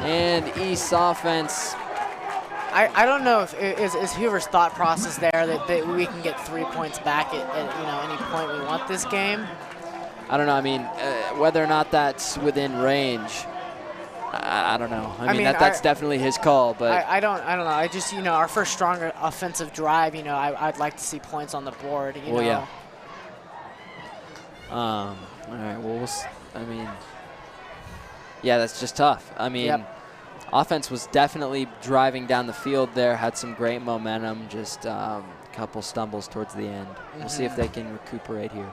And East's offense. I don't know if is Hoover's thought process there that we can get 3 points back at any point we want this game. I don't know. I mean, whether or not that's within range. I don't know. I mean that's definitely his call, but I don't know. I just, our first stronger offensive drive, I'd like to see points on the board. You know. Yeah. All right. Well, I mean, yeah, that's just tough. I mean, Offense was definitely driving down the field there, had some great momentum, just a couple stumbles towards the end. We'll see if they can recuperate here.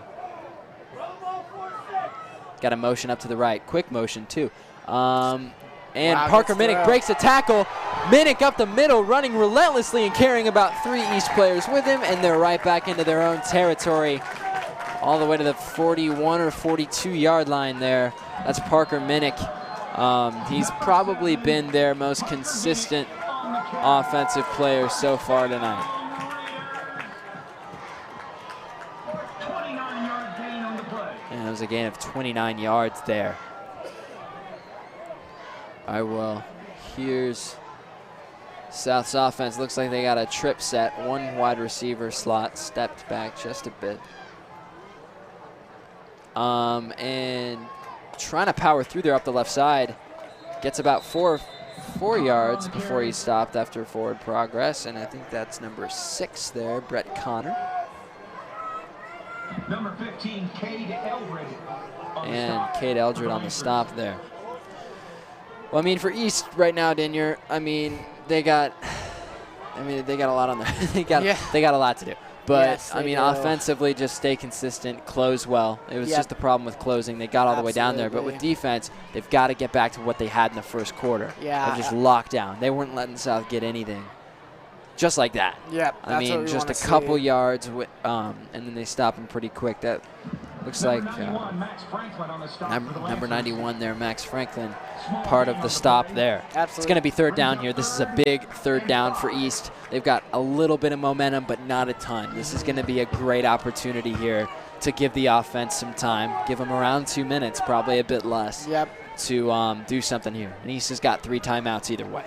Got a motion up to the right, quick motion too. And wow, Parker Minnick breaks a tackle. Minnick up the middle, running relentlessly and carrying about 3 East players with him, and they're right back into their own territory, all the way to the 41 or 42 yard line there. That's Parker Minnick. He's probably been their most consistent offensive player so far tonight. 29-yard gain on the play. And it was a gain of 29 yards there. All right, well, here's South's offense. Looks like they got a trip set. 1 wide receiver slot, stepped back just a bit. And trying to power through there up the left side. Gets about four yards before he stopped after forward progress, and I think that's number 6 there, Brett Connor. Number 15, Cade Eldred. And Cade Eldred on the stop there. Well, I mean, for East right now, Dinyer, I mean, they got a lot on there. they got a lot to do. But, yes, I mean, offensively, just stay consistent, close well. It was just the problem with closing. They got all the way down there. But with defense, they've got to get back to what they had in the first quarter. Yeah. They're just locked down. They weren't letting South get anything. Just like that. Yep. I mean, just a couple yards, and then they stop them pretty quick. That looks like number 91 there, Max Franklin, part of the stop there. Absolutely. It's going to be 3rd down here. This is a big 3rd down for East. They've got a little bit of momentum, but not a ton. This is going to be a great opportunity here to give the offense some time. Give them around 2 minutes, probably a bit less, to do something here. And East has got 3 timeouts either way.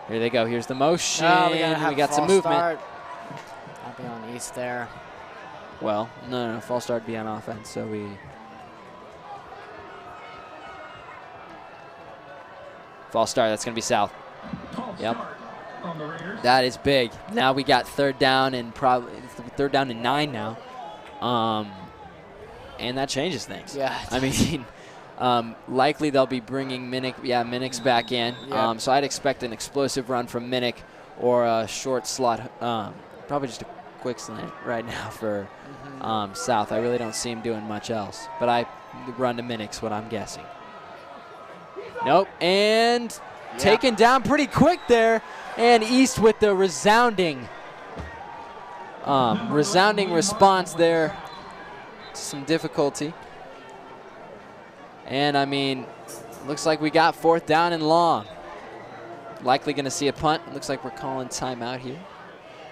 Here they go. Here's the motion. Oh, we got some movement. Start. I'll be on East there. Well, no, false start be on offense, so we... False start, that's going to be South. Yep. That is big. Now we got 3rd down and probably 3rd down and 9 now. And that changes things. Yeah. I mean, likely they'll be bringing Minnick. Yeah, Minnick's back in. Yep. So I'd expect an explosive run from Minnick or a short slot, probably just a quick slant right now for South. I really don't see him doing much else. But I run to Minnick's what I'm guessing. Nope, and taken down pretty quick there. And East with the resounding response there. Some difficulty. And, I mean, looks like we got 4th down and long. Likely going to see a punt. Looks like we're calling timeout here.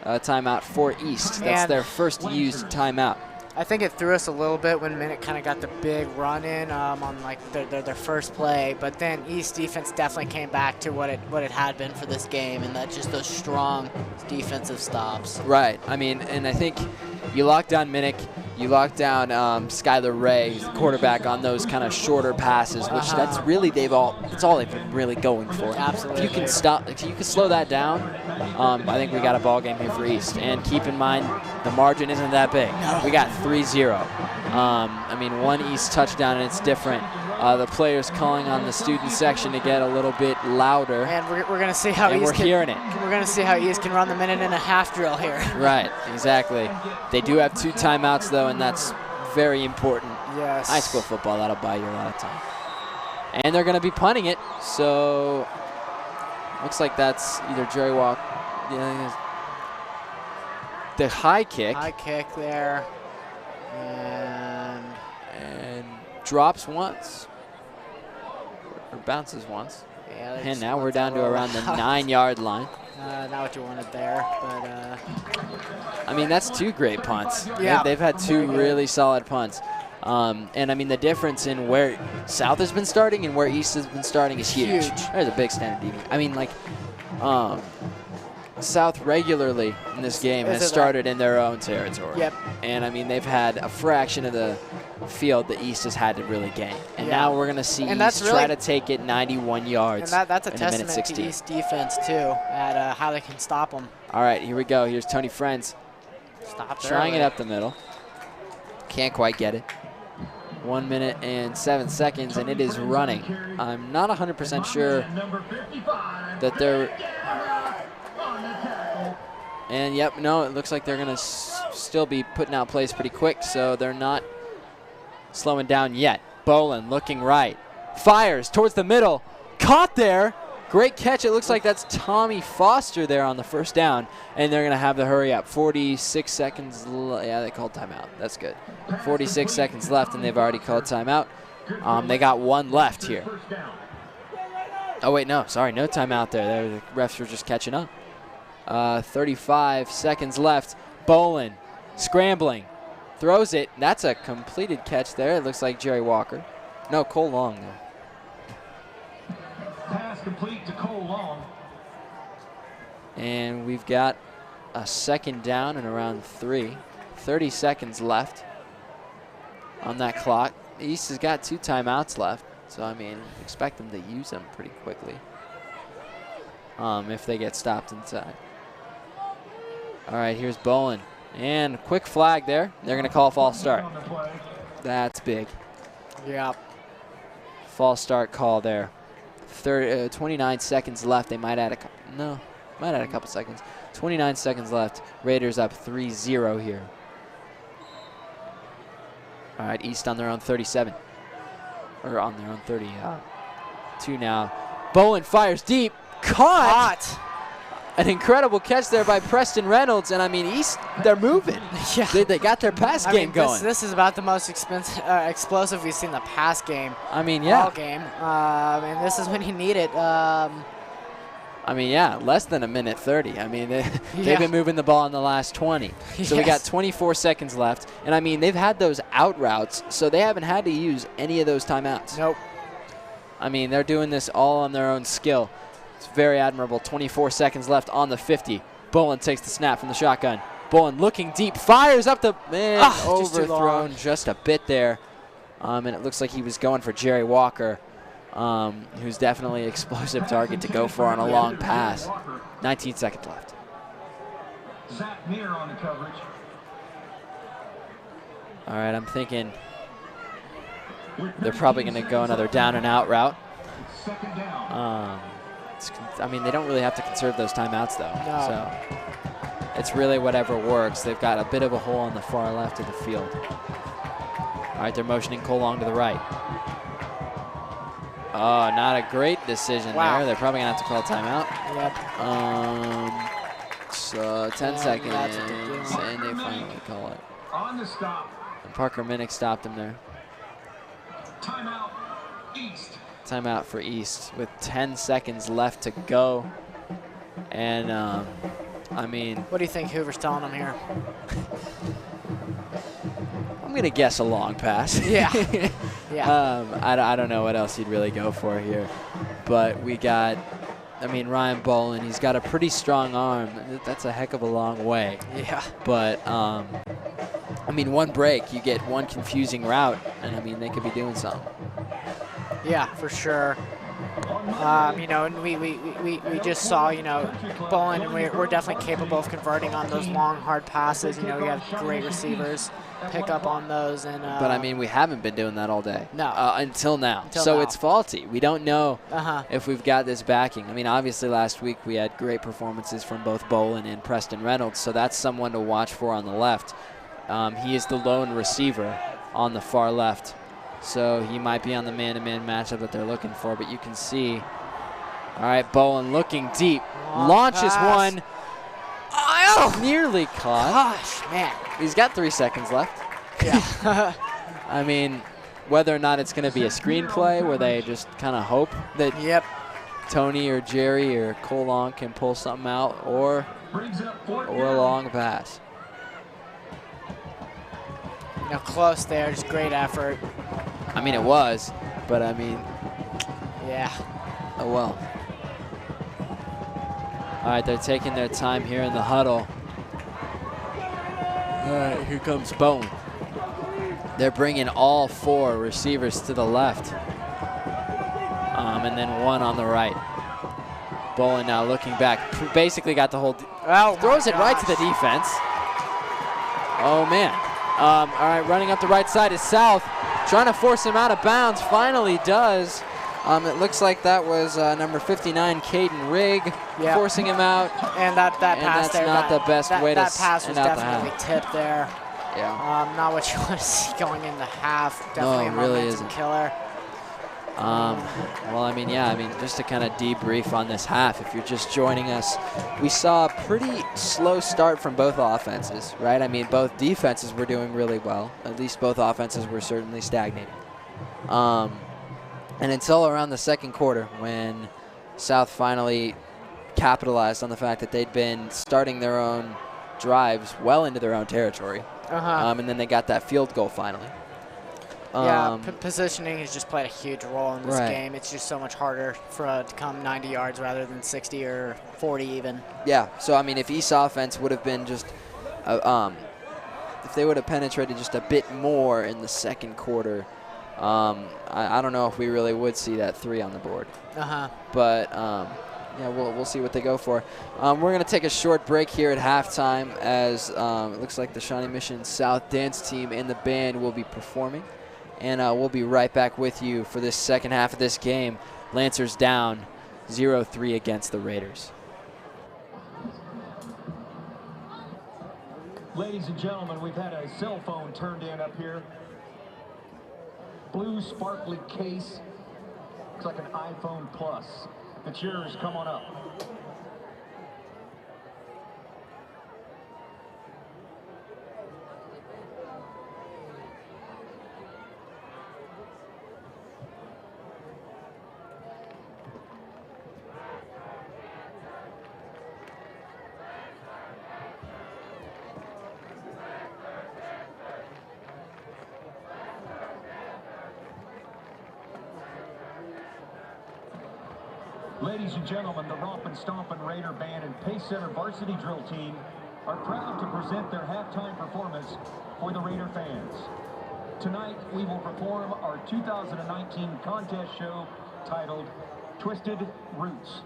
Timeout for East. That's their first used timeout. I think it threw us a little bit when Minnick kind of got the big run in on like their first play, but then East defense definitely came back to what it had been for this game, and that's just those strong defensive stops. Right. I mean, and I think you lock down Minnick, you lock down Skylar Ray, the quarterback, on those kind of shorter passes, which that's really that's all they've been really going for. Absolutely. If you can slow that down, I think we got a ball game here for East. And keep in mind, the margin isn't that big. No. We got 3-0. I mean, 1 East touchdown, and it's different. The players calling on the student section to get a little bit louder. And we're going to see how East hearing it. We're going to see how East can run the 1.5-minute drill here. Right, exactly. They do have 2 timeouts, though, and that's very important. Yes. High school football, that'll buy you a lot of time. And they're going to be punting it, so looks like that's either Jerry Walk. Yeah, the high kick. High kick there. And drops once. Or bounces once. Yeah, and now we're down to around the 9-yard line. Not what you wanted there, but... I mean, that's 2 great punts. Yeah. They've had 2 really solid punts. And, I mean, the difference in where South has been starting and where East has been starting is huge. There's a big standard deviation. I mean, like, South regularly in this game has started in their own territory. Yep. And, I mean, they've had a fraction of the field the East has had to really gain. And now we're going to see East try to take it 91 yards. And that's a testament to East defense, too, at how they can stop them. All right, here we go. Here's Tony Friends. Stop Trying it up the middle. Can't quite get it. 1 minute and 7 seconds, and it is running. I'm not 100% sure that they're... And yep, no, it looks like they're going to still be putting out plays pretty quick, so they're not slowing down yet. Bolin looking right. Fires towards the middle. Caught there. Great catch. It looks like that's Tommy Foster there on the first down, and they're going to have the hurry up. 46 seconds. Yeah, they called timeout. That's good. 46 seconds left, and they've already called timeout. They got one left here. Oh, wait, no. Sorry, no timeout there. The refs were just catching up. 35 seconds left. Bolin scrambling. Throws it. That's a completed catch there. It looks like Jerry Walker. No, Cole Long there. Pass complete to Cole Long. And we've got a second down and around 3. 30 seconds left on that clock. East has got 2 timeouts left. So, I mean, expect them to use them pretty quickly if they get stopped inside. All right, here's Bolin. And quick flag there. They're going to call a false start. That's big. Yeah. False start call there. 29 seconds left. They might add a couple seconds. 29 seconds left. Raiders up 3-0 here. All right, East on their own 37. Or on their own 32 now. Bolin fires deep. Caught. An incredible catch there by Preston Reynolds. And, I mean, East, they're moving. Yeah. They got their pass game going. This is about the most explosive we've seen the pass game. I mean, yeah. All game. And this is when you need it. I mean, yeah, less than a minute 30. I mean, they've been moving the ball in the last 20. So we got 24 seconds left. And, I mean, they've had those out routes, so they haven't had to use any of those timeouts. Nope. I mean, they're doing this all on their own skill. It's very admirable. 24 seconds left on the 50. Bolin takes the snap from the shotgun. Bolin looking deep, fires up the man, overthrown just a bit there. And it looks like he was going for Jerry Walker, who's definitely an explosive target to go for on a long pass. 19 seconds left. Zach Meir on the coverage. All right, I'm thinking they're probably going to go another down and out route. Second down. I mean, they don't really have to conserve those timeouts, though. No. So it's really whatever works. They've got a bit of a hole on the far left of the field. All right, they're motioning Cole Long to the right. Oh, not a great decision there. They're probably going to have to call a timeout. Yep. So 10 seconds, and they finally call it. On the stop. And Parker Minnick stopped him there. Timeout, East. Timeout for East with 10 seconds left to go. And, I mean... What do you think Hoover's telling them here? I'm going to guess a long pass. Yeah. Yeah. I don't know what else he'd really go for here. But we got, I mean, Ryan Bolin, he's got a pretty strong arm. That's a heck of a long way. Yeah. But, I mean, one break, you get one confusing route, and, I mean, they could be doing something. Yeah, for sure. You know, and we just saw, you know, Bolin, and we're definitely capable of converting on those long, hard passes. You know, we have great receivers pick up on those. And but, I mean, we haven't been doing that all day. No. Until now. It's faulty. We don't know if we've got this backing. I mean, obviously last week we had great performances from both Bolin and Preston Reynolds, so that's someone to watch for on the left. He is the lone receiver on the far left. So he might be on the man-to-man matchup that they're looking for, but you can see. All right, Bolin looking deep. Launches one. Oh, nearly caught. Gosh, man. He's got 3 seconds left. Yeah. I mean, whether or not it's going to be a screenplay where they just kind of hope that Tony or Jerry or Cole Long can pull something out, or a long pass. You know, close there, just great effort. I mean, it was, but I mean, yeah. Oh well. All right, they're taking their time here in the huddle. All right, here comes Bolin. They're bringing all 4 receivers to the left, and then 1 on the right. Bolin now looking back, basically got the whole. Throws it right to the defense. Oh man. All right, running up the right side is South, trying to force him out of bounds. Finally does. It looks like that was number 59, Caden Rigg, forcing him out. And that pass there. That's not the best way to that pass was definitely tipped there. Yeah. Not what you want to see going into half. Definitely a momentum killer. Well, I mean, just to kind of debrief on this half, if you're just joining us, we saw a pretty slow start from both offenses, right? I mean, both defenses were doing really well. At least both offenses were certainly stagnating. And until around the second quarter, when South finally capitalized on the fact that they'd been starting their own drives well into their own territory. And then they got that field goal finally. Positioning has just played a huge role in this game. It's just so much harder for to come 90 yards rather than 60 or 40 even. Yeah, so I mean, if East's offense would have been just, if they would have penetrated just a bit more in the second quarter, I don't know if we really would see that 3 on the board. But yeah, we'll see what they go for. We're going to take a short break here at halftime as it looks like the Shawnee Mission South dance team and the band will be performing. And we'll be right back with you for this second half of this game. Lancers down 0-3 against the Raiders. Ladies and gentlemen, we've had a cell phone turned in up here. Blue sparkly case. Looks like an iPhone Plus. If it's yours, come on up. Ladies and gentlemen, the Rompin' Stompin' Raider Band and Pace Center Varsity Drill Team are proud to present their halftime performance for the Raider fans. Tonight, we will perform our 2019 contest show titled Twisted Roots.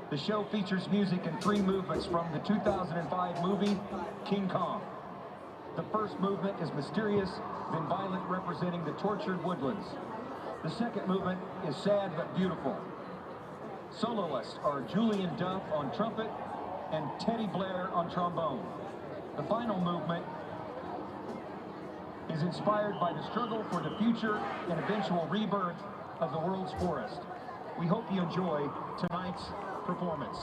The show features music in 3 movements from the 2005 movie King Kong. The first movement is mysterious, then violent, representing the tortured woodlands. The second movement is sad but beautiful. Soloists are Julian Duff on trumpet and Teddy Blair on trombone. The final movement is inspired by the struggle for the future and eventual rebirth of the world's forest. We hope you enjoy tonight's performance.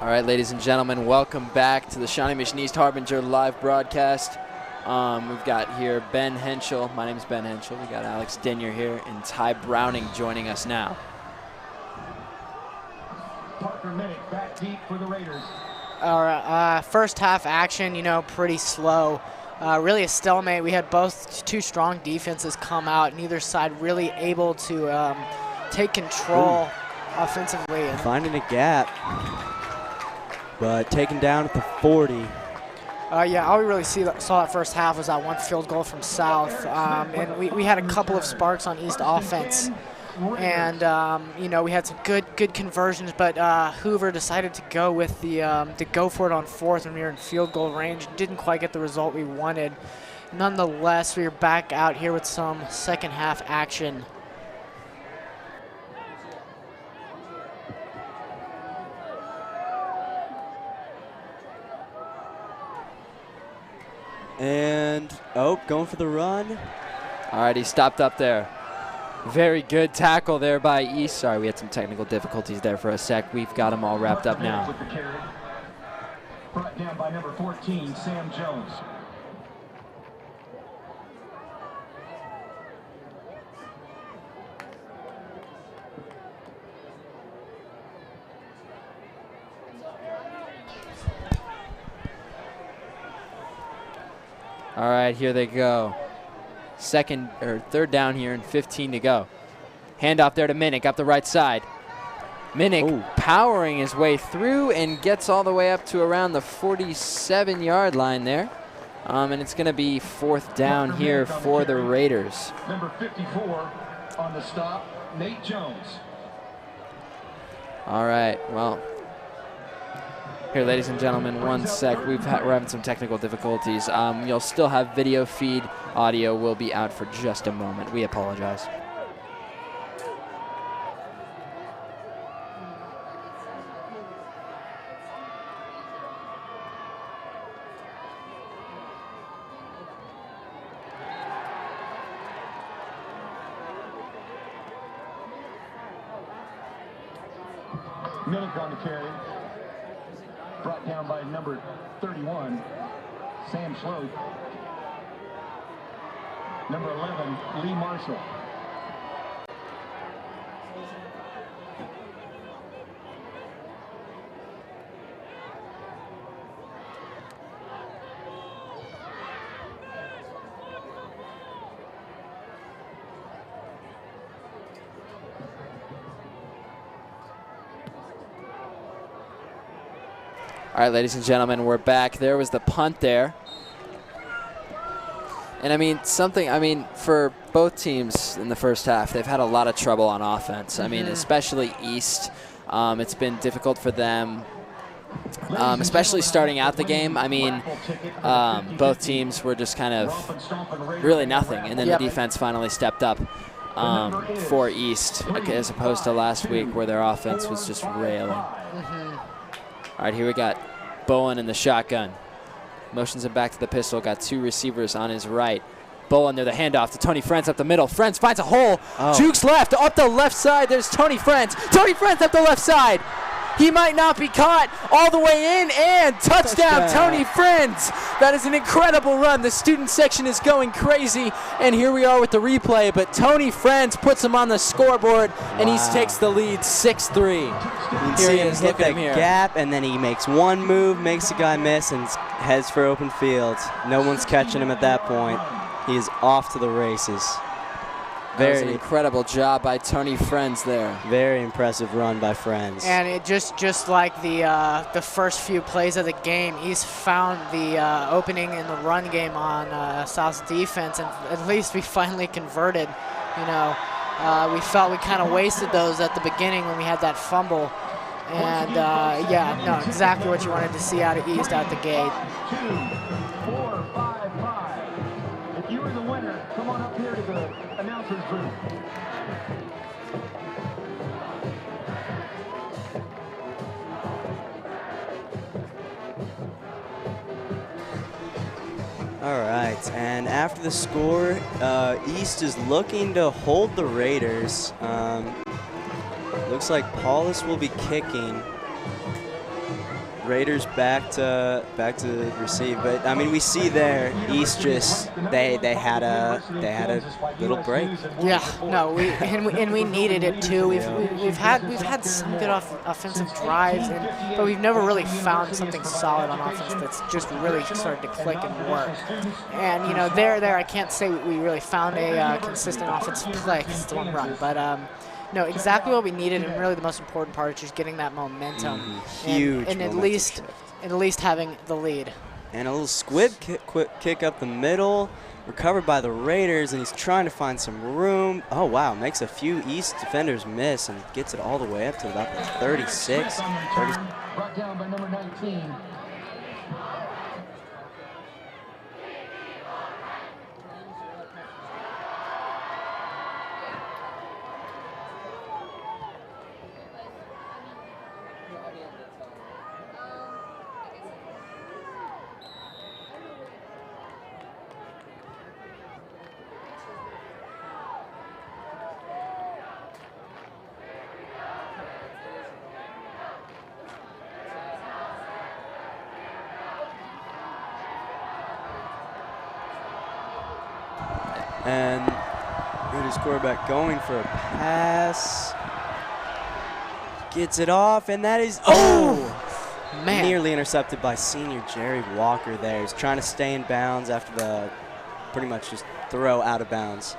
All right, ladies and gentlemen, welcome back to the Shawnee Mission East Harbinger live broadcast. We've got here Ben Henschel. My name is Ben Henschel. We got Alex Dinyer here and Ty Browning joining us now. Back deep for the Raiders. Our first half action, pretty slow. Really a stalemate. We had two strong defenses come out, neither side really able to take control offensively. And finding a gap, but taken down at the 40. Yeah, all we really saw that first half was that one field goal from South. And we had a couple of sparks on East offense. And, we had some good conversions, but Hoover decided to go with to go for it on fourth when we were in field goal range. Didn't quite get the result we wanted. Nonetheless, we are back out here with some second half action. And, going for the run. All right, he stopped up there. Very good tackle there by East. Sorry, we had some technical difficulties there for a sec. We've got them all wrapped up now. Brought down by number 14, Sam Jones. All right, here they go. Third down here and 15 to go. Handoff there to Minnick up the right side. Minnick powering his way through and gets all the way up to around the 47-yard line there. And it's going to be fourth down here for the Raiders. Number 54 on the stop, Nate Jones. All right, well, here, ladies and gentlemen, one sec. We're having some technical difficulties. You'll still have video feed. Audio will be out for just a moment. We apologize. Minnick on the carry. Brought down by number 31, Sam Schloth. Number 11, Lee Marshall. All right, ladies and gentlemen, we're back. There was the punt there. And for both teams in the first half, they've had a lot of trouble on offense. Especially East. It's been difficult for them, especially starting out the game. Both teams were just kind of really nothing. And then the defense finally stepped up for East, as opposed to last week where their offense was just railing. All right, here we got Bowen in the shotgun. Motions him back to the pistol. Got two receivers on his right. Bowen there, the handoff to Tony Frentz up the middle. Frentz finds a hole. Jukes left, up the left side. There's Tony Frentz. Tony Frentz up the left side. He might not be caught all the way in, and touchdown, Tony Frentz. That is an incredible run. The student section is going crazy, and here we are with the replay, but Tony Frentz puts him on the scoreboard, and East takes the lead 6-3. Here he is, hit that gap, and then he makes one move, makes the guy miss, and heads for open field. No one's catching him at that point. He is off to the races. That was an incredible job by Tony Frentz there. Very impressive run by Frentz. And it just like the first few plays of the game, East found the opening in the run game on South's defense, and at least we finally converted. We felt we kind of wasted those at the beginning when we had that fumble. And exactly what you wanted to see out of East out the gate. 2, 4, 5, 5. If you were the winner, come on up here to the announcer's booth. All right, and after the score, East is looking to hold the Raiders. Looks like Paulus will be kicking. Raiders back to receive, but I mean we see there East just they had a little break. Yeah, no, we needed it too. We've had some good offensive drives, but we've never really found something solid on offense that's just really started to click and work. And you know, there I can't say we really found a consistent offensive play because it's one run, but. No, exactly what we needed, and really the most important part is just getting that momentum. Huge and at least having the lead. And a little squib kick up the middle, recovered by the Raiders, and he's trying to find some room. Oh, wow, makes a few East defenders miss and gets it all the way up to about the 36. Brought down by number 19. And Raiders quarterback going for a pass. Gets it off, and that is, man, nearly intercepted by senior Jerry Walker there. He's trying to stay in bounds after the pretty much just throw out of bounds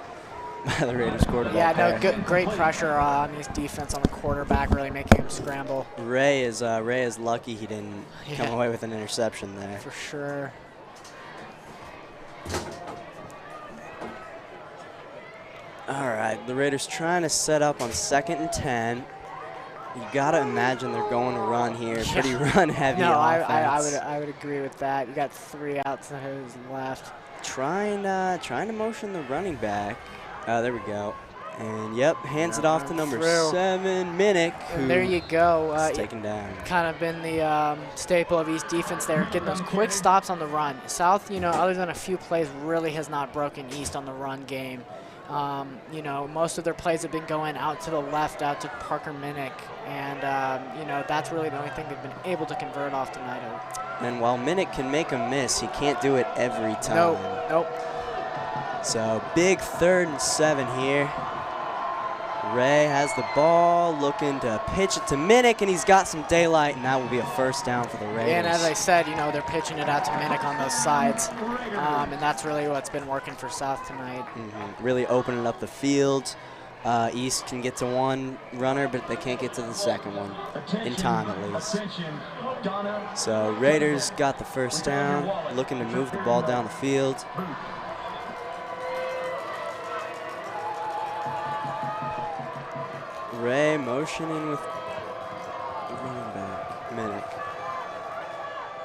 by the Raiders quarterback. Yeah, no, great pressure on his defense on the quarterback, really making him scramble. Ray is lucky he didn't come away with an interception there. For sure. All right, the Raiders trying to set up on 2nd and 10. You gotta imagine they're going to run here. Pretty run-heavy offense. I would agree with that. You got 3 outs to his left. Trying to motion the running back. There we go. And yep, hands it off to number 7, Minnick. And there you go. Taken down. Kind of been the staple of East defense there, getting those quick stops on the run. South, you know, other than a few plays, really has not broken East on the run game. You know, most of their plays have been going out to the left, out to Parker Minnick, and you know, that's really the only thing they've been able to convert off tonight. And while Minnick can make a miss, he can't do it every time. Nope. So big 3rd and 7 here. Ray has the ball, looking to pitch it to Minnick, and he's got some daylight, and that will be a first down for the Raiders. And as I said, you know, they're pitching it out to Minnick on those sides, and that's really what's been working for South tonight. Really opening up the field. East can get to one runner, but they can't get to the second one, in time at least. So Raiders got the first down, looking to move the ball down the field. Ray motioning with running back, Minnick.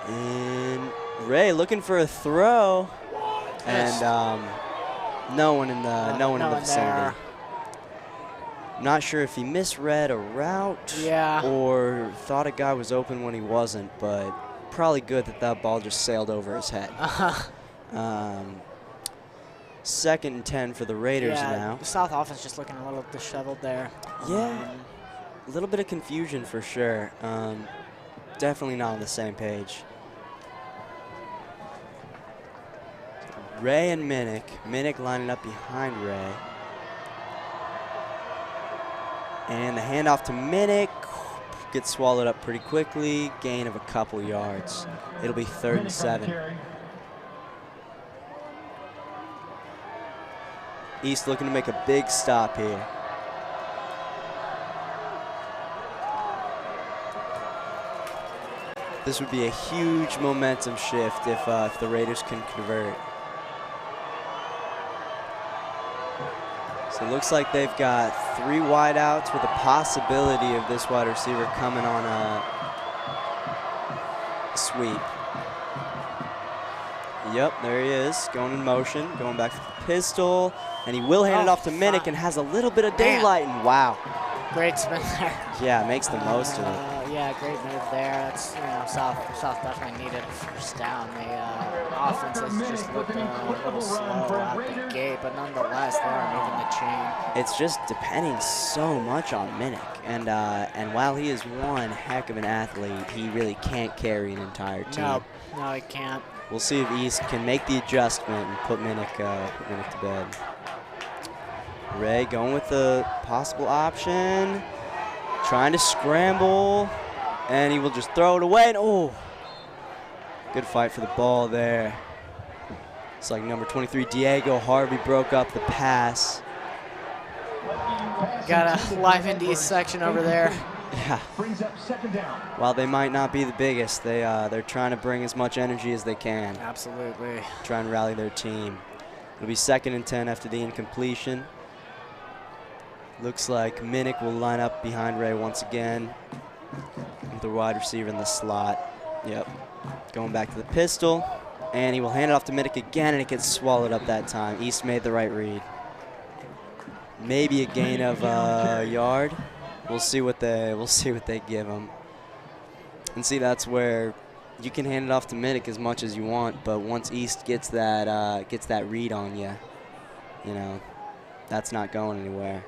And Ray looking for a throw, and no one in the vicinity. Not sure if he misread a route or thought a guy was open when he wasn't, but probably good that ball just sailed over his head. 2nd and 10 for the Raiders now. The South offense just looking a little disheveled there. Yeah, a little bit of confusion for sure. Definitely not on the same page. Ray and Minnick. Minnick lining up behind Ray. And the handoff to Minnick gets swallowed up pretty quickly. Gain of a couple yards. It'll be 3rd and 7. East looking to make a big stop here. This would be a huge momentum shift if the Raiders can convert. So it looks like they've got 3 wideouts with a possibility of this wide receiver coming on a sweep. Yep, there he is, going in motion, going back to the pistol, and he will hand it off to Minnick and has a little bit of daylight, and wow. Great spin there. Yeah, makes the most of it. Yeah, great move there. That's, you know, South definitely needed a first down. The offense has just looked a little slow out the gate, but nonetheless, they are moving the chain. It's just depending so much on Minnick, and while he is one heck of an athlete, he really can't carry an entire team. No, he can't. We'll see if East can make the adjustment and put Minnick to bed. Ray going with the possible option, trying to scramble, and he will just throw it away. And oh, good fight for the ball there. It's like number 23, Diego Harvey, broke up the pass. Got a live into East section over there. Yeah. While they might not be the biggest, they're trying to bring as much energy as they can. Absolutely. Try and rally their team. It'll be 2nd and 10 after the incompletion. Looks like Minnick will line up behind Ray once again with the wide receiver in the slot. Yep. Going back to the pistol, and he will hand it off to Minnick again, and it gets swallowed up that time. East made the right read. Maybe a gain of a yard. We'll see what they give him. And see, that's where you can hand it off to Minnick as much as you want, but once East gets that read on you, you know, that's not going anywhere.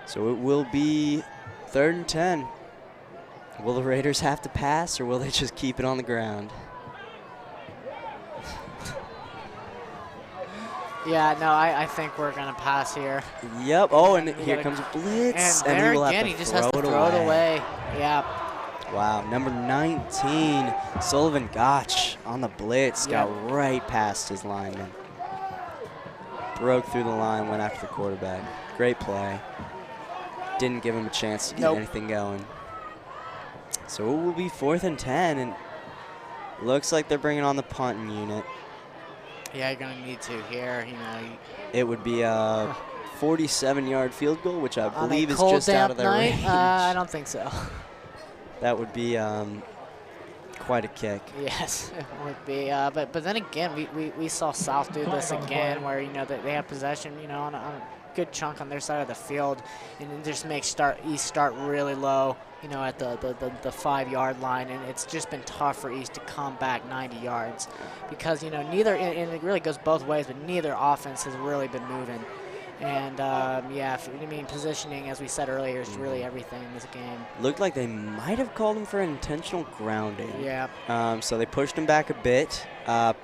So it will be 3rd and 10. Will the Raiders have to pass, or will they just keep it on the ground? Yeah, no, I think we're going to pass here. Yep. Oh, and here comes a blitz. And there again, he just has to throw it away. Yeah. Wow, number 19, Sullivan Gotch on the blitz. Got right past his lineman. Broke through the line, went after the quarterback. Great play. Didn't give him a chance to get anything going. So it will be 4th and 10, and looks like they're bringing on the punting unit. Yeah, you're going to need to here. You know, it would be a 47-yard field goal, which I believe is cold, just out of their range. I don't think so. That would be quite a kick. Yes, it would be. But then again, we saw South do this again, where, you know, they have possession, you know, on a good chunk on their side of the field, and it just makes East start really low, you know, at the 5-yard line, and it's just been tough for East to come back 90 yards because, you know, neither, and it really goes both ways, but neither offense has really been moving. And, yeah, I mean, positioning, as we said earlier, is really everything in this game. Looked like they might have called him for an intentional grounding. Yeah. So they pushed him back a bit.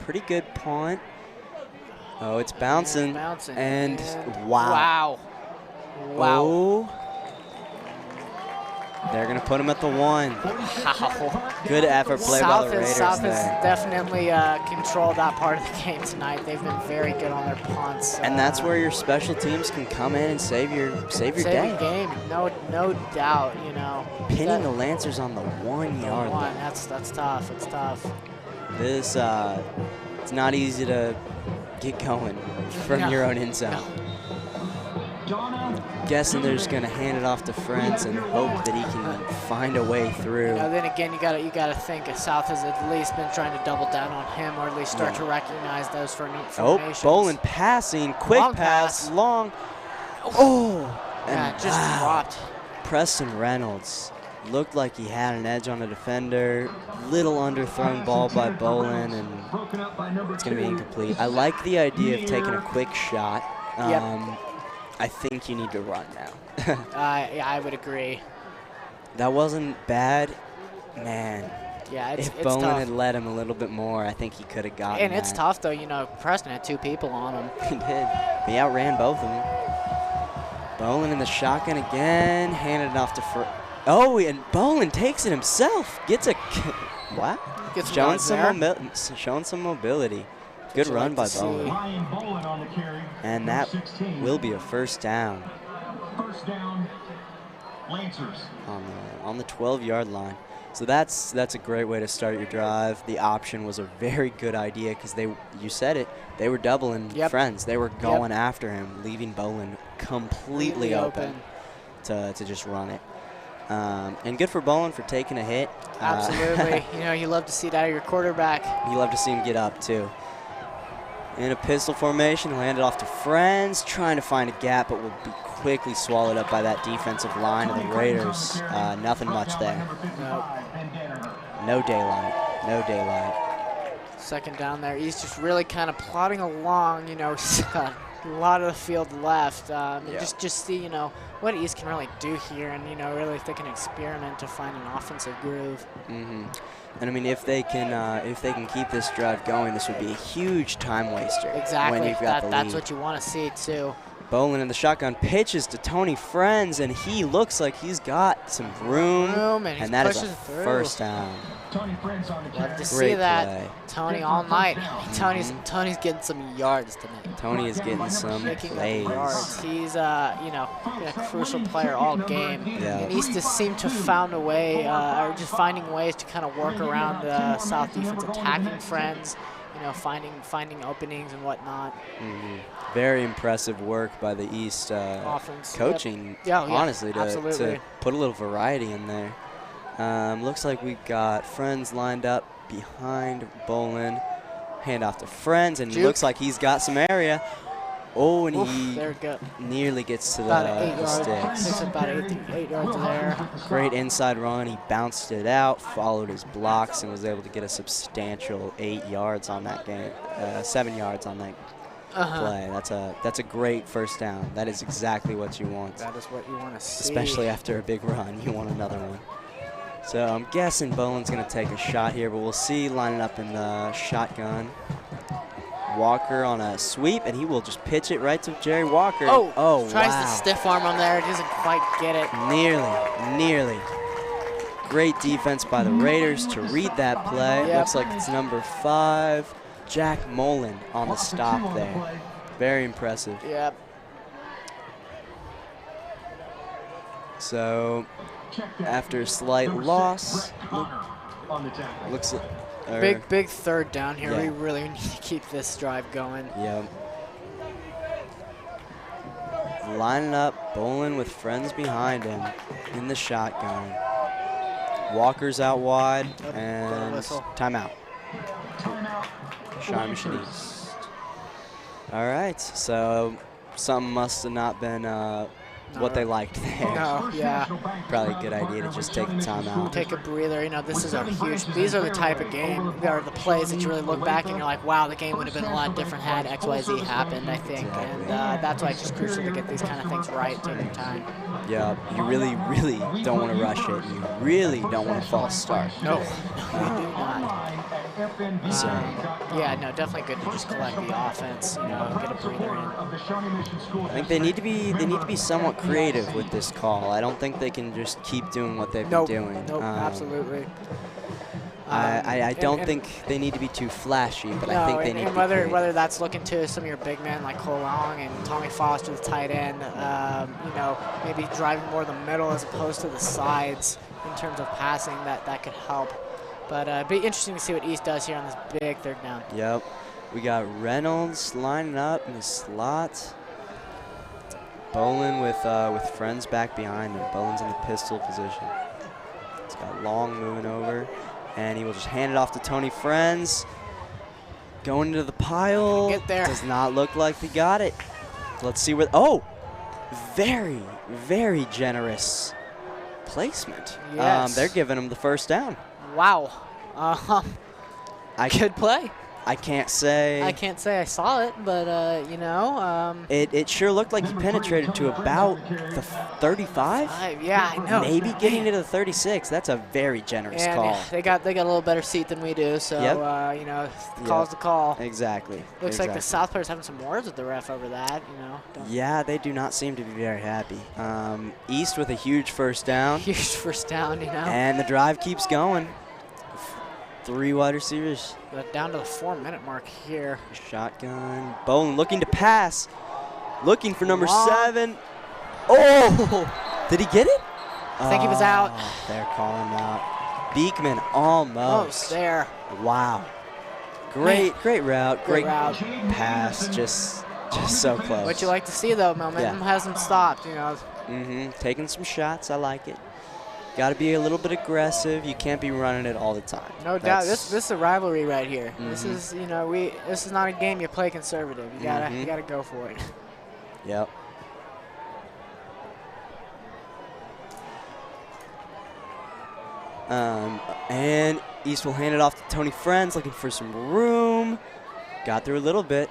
Pretty good punt. Oh, it's bouncing. And wow. Oh. They're going to put him at the 1. Wow. Good effort play by the Raiders South there. has definitely controlled that part of the game tonight. They've been very good on their punts. And that's where your special teams can come in and save your day. Save your game, no doubt, you know. Pinning the Lancers on the 1-yard line. That's tough. It's tough. This, it's not easy to get going from your own end zone. Guessing they're just going to hand it off to Friends and hope that he can find a way through. You know, then again, you got to think South has at least been trying to double down on him, or at least start to recognize those formations. Oh, Bolin passing, quick long pass, long. Oh, yeah, and just dropped. Preston Reynolds looked like he had an edge on a defender. Little underthrown ball by Bolin, and it's going to be incomplete. I like the idea of taking a quick shot. I think you need to run now. Yeah, I would agree. That wasn't bad, man. Yeah, it's if Bolin tough. had let him a little bit more, I think he could have gotten And it's that. tough, though. You know, Preston had 2 people on him. He did. He outran both of them. Bolin in the shotgun again, handed it off to Oh, and Bolin takes it himself. Gets a wow. Showing some mobility. Good run by Bolin. And that will be a first down. First down, Lancers. On the 12-yard line. So that's a great way to start your drive. The option was a very good idea because you said it, they were doubling Friends. They were going after him, leaving Bolin completely open to just run it. And good for Bolin for taking a hit. Absolutely. You know, you love to see that out of your quarterback. You love to see him get up, too. In a pistol formation, he'll hand it off to Friends, trying to find a gap, but will be quickly swallowed up by that defensive line of the Raiders. Nothing much there. No daylight. No daylight. Second down there. He's just really kind of plodding along. You know, he's got a lot of the field left. And just see, you know, what East can really do here, and you know, really if they can experiment to find an offensive groove. And I mean, if they can keep this drive going, this would be a huge time waster. Exactly. When you've got the that's lead. what you want to see too. Bolin in the shotgun pitches to Tony Friends, and he looks like he's got some room and that is a first down. Love to see that. Tony all night. Tony's getting some yards tonight. Tony is getting some plays. Yards. He's you know, been a crucial player all game. And East just seemed to found a way, or just finding ways to kind of work around the South defense, attacking Friends. You know, finding openings and whatnot. Very impressive work by the East offense coaching, honestly, to put a little variety in there. Looks like we've got Friends lined up behind Bolin. Hand off to Friends, and he looks like he's got some area. Oh, and he nearly gets to the sticks. It's about 8 yards there. Great inside run. He bounced it out, followed his blocks, and was able to get a substantial 8 yards on that game. 7 yards on that play. That's a great first down. That is exactly what you want. That is what you want to see. Especially after a big run, you want another one. So I'm guessing Bolin's going to take a shot here, but we'll see. Lining up in the shotgun. Walker on a sweep, and he will just pitch it right to Jerry Walker. Oh, tries to stiff arm him there. Doesn't quite get it. Nearly. Great defense by the Raiders to read that play. Looks like it's number 5, Jack Mullen on the stop there. Very impressive. Yep. So after a slight loss, looks like big third down here. We really need to keep this drive going. Yep. Lining up, Bolin with Friends behind him in the shotgun. Walker's out wide, and timeout. Shine Mission East. All right, so something must have not been what they liked there. No, Probably a good idea to just take the time out. Take a breather. You know, these are the type of game, or the plays that you really look back and you're like, wow, the game would have been a lot different had XYZ happened, I think. And that's why it's just crucial to get these kind of things right, take your time. Yeah, you really don't want to rush it. You really don't want to false start. No, you do not. No, definitely good to just collect the offense, you know, get a breather in. I think they need to be somewhat creative with this call. I don't think they can just keep doing what they've been doing. Nope, absolutely. I don't think they need to be too flashy, but I think they need to be creative. Whether that's looking to some of your big men like Cole Long and Tommy Foster, the tight end, you know, maybe driving more the middle as opposed to the sides in terms of passing, that could help. But it'd be interesting to see what East does here on this big third down. Yep. We got Reynolds lining up in the slot. Bolin with Friends back behind him. Bolin's in the pistol position. He's got Long moving over, and he will just hand it off to Tony Friends. Going into the pile. Get there. Does not look like he got it. Let's see where. Oh, very, very generous placement. Yes. They're giving him the first down. Wow. Good play. I can't say I saw it, but you know. It sure looked like he penetrated to about the 35. Yeah, I know. Maybe getting to the 36. That's a very generous call. Yeah, they got a little better seat than we do, so you know, the call's the call. Exactly. Looks like the South players having some words with the ref over that. You know. Yeah, they do not seem to be very happy. East with a huge first down. Huge first down, you know. And the drive keeps going. 3 wide receivers. Down to the 4-minute mark here. Shotgun. Bolin looking to pass. Looking for number 7. Oh! Did he get it? I think he was out. They're calling out. Beekman almost. There. Wow. Great route. Great pass. Just so close. What you like to see, though, momentum hasn't stopped, you know. Taking some shots. I like it. Got to be a little bit aggressive. You can't be running it all the time. No doubt. This is a rivalry right here. This is, you know, this is not a game you play conservative. You gotta go for it. Yep. And East will hand it off to Tony Friends, looking for some room. Got through a little bit.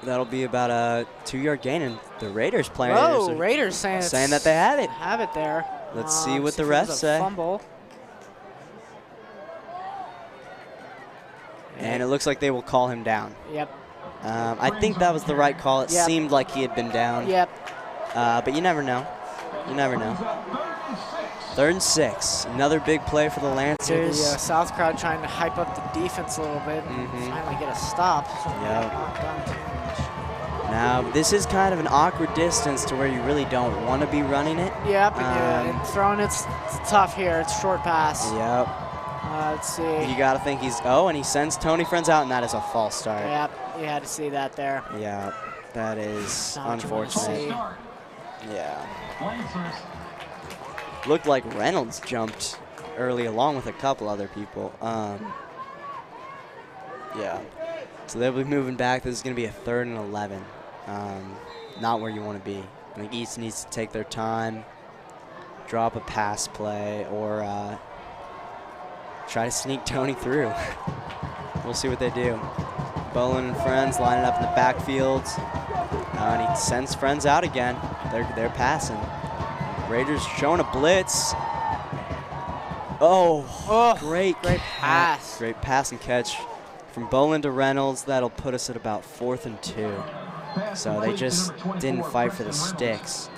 That'll be about a 2-yard gain, and the Raiders players are Raiders saying that they have it. Have it there. Let's see what the refs say. Fumble. And it looks like they will call him down. Yep. I think that was the right call. It seemed like he had been down. Yep. But you never know. You never know. 3rd and 6. Another big play for the Lancers. The South crowd trying to hype up the defense a little bit and finally get a stop. So now, this is kind of an awkward distance to where you really don't want to be running it. Yep, and throwing it's tough here. It's short pass. Yep. Let's see. You got to think he's, and he sends Tony Friends out, and that is a false start. Yep, you had to see that there. Yeah, that is unfortunate. Yeah. Looked like Reynolds jumped early along with a couple other people. Yeah. So they'll be moving back. This is going to be a 3rd and 11. Not where you want to be. I think East needs to take their time, drop a pass play, or try to sneak Tony through. We'll see what they do. Bolin and Friends lining up in the backfield. And he sends Friends out again. They're passing. Raiders showing a blitz. Great pass. Great pass and catch from Bolin to Reynolds. That'll put us at about 4th and 2. So they just didn't fight for the sticks.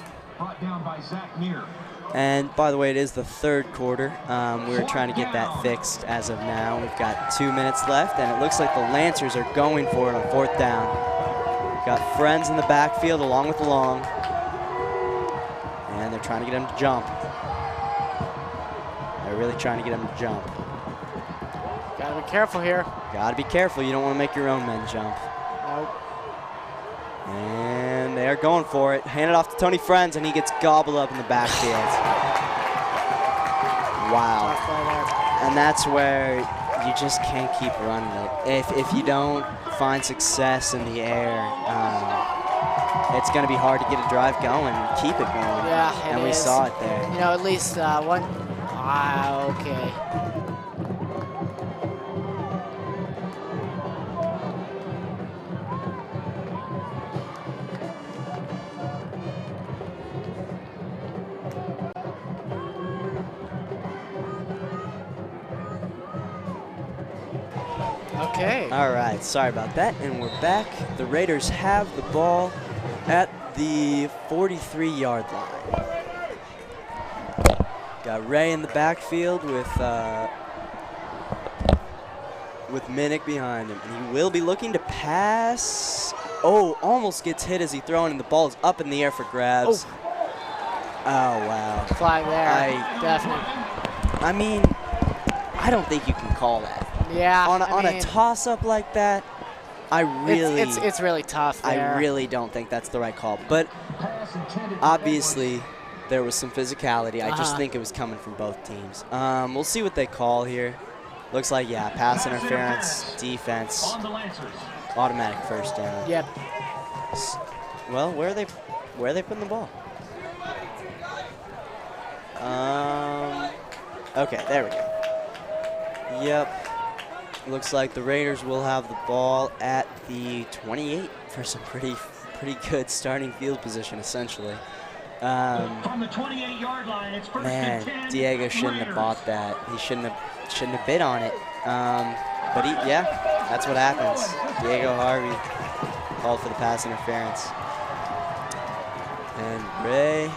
And by the way, it is the 3rd quarter. We're trying to get that fixed as of now. We've got 2 minutes left, and it looks like the Lancers are going for it on 4th down. We've got Friends in the backfield along with Long. And they're trying to get him to jump. They're really trying to get him to jump. Gotta be careful here. Gotta be careful. You don't want to make your own men jump. Nope. And they are going for it. Hand it off to Tony Friends, and he gets gobbled up in the backfield. Wow. And that's where you just can't keep running it. If you don't find success in the air, it's going to be hard to get a drive going and keep it going. Yeah, and we saw it there. You know, at least one. Okay. Okay. All right, sorry about that, and we're back. The Raiders have the ball at the 43-yard line. Got Ray in the backfield with Minnick behind him, and he will be looking to pass. Almost gets hit as he throwing, and the ball is up in the air for grabs. Oh wow. Flag there. Definitely. I mean, I don't think you can call that. Yeah. On a toss-up like that, it's really tough there. I really don't think that's the right call. But obviously, there was some physicality. I just think it was coming from both teams. We'll see what they call here. Looks like, pass interference, defense, automatic 1st down. Yep. Well, where are they putting the ball? Okay, there we go. Yep. Looks like the Raiders will have the ball at the 28 for some pretty good starting field position, essentially. From the 28-yard line, it's 1st and 10. Diego shouldn't have bought that. He shouldn't have bid on it. But that's what happens. Diego Harvey called for the pass interference. And Ray,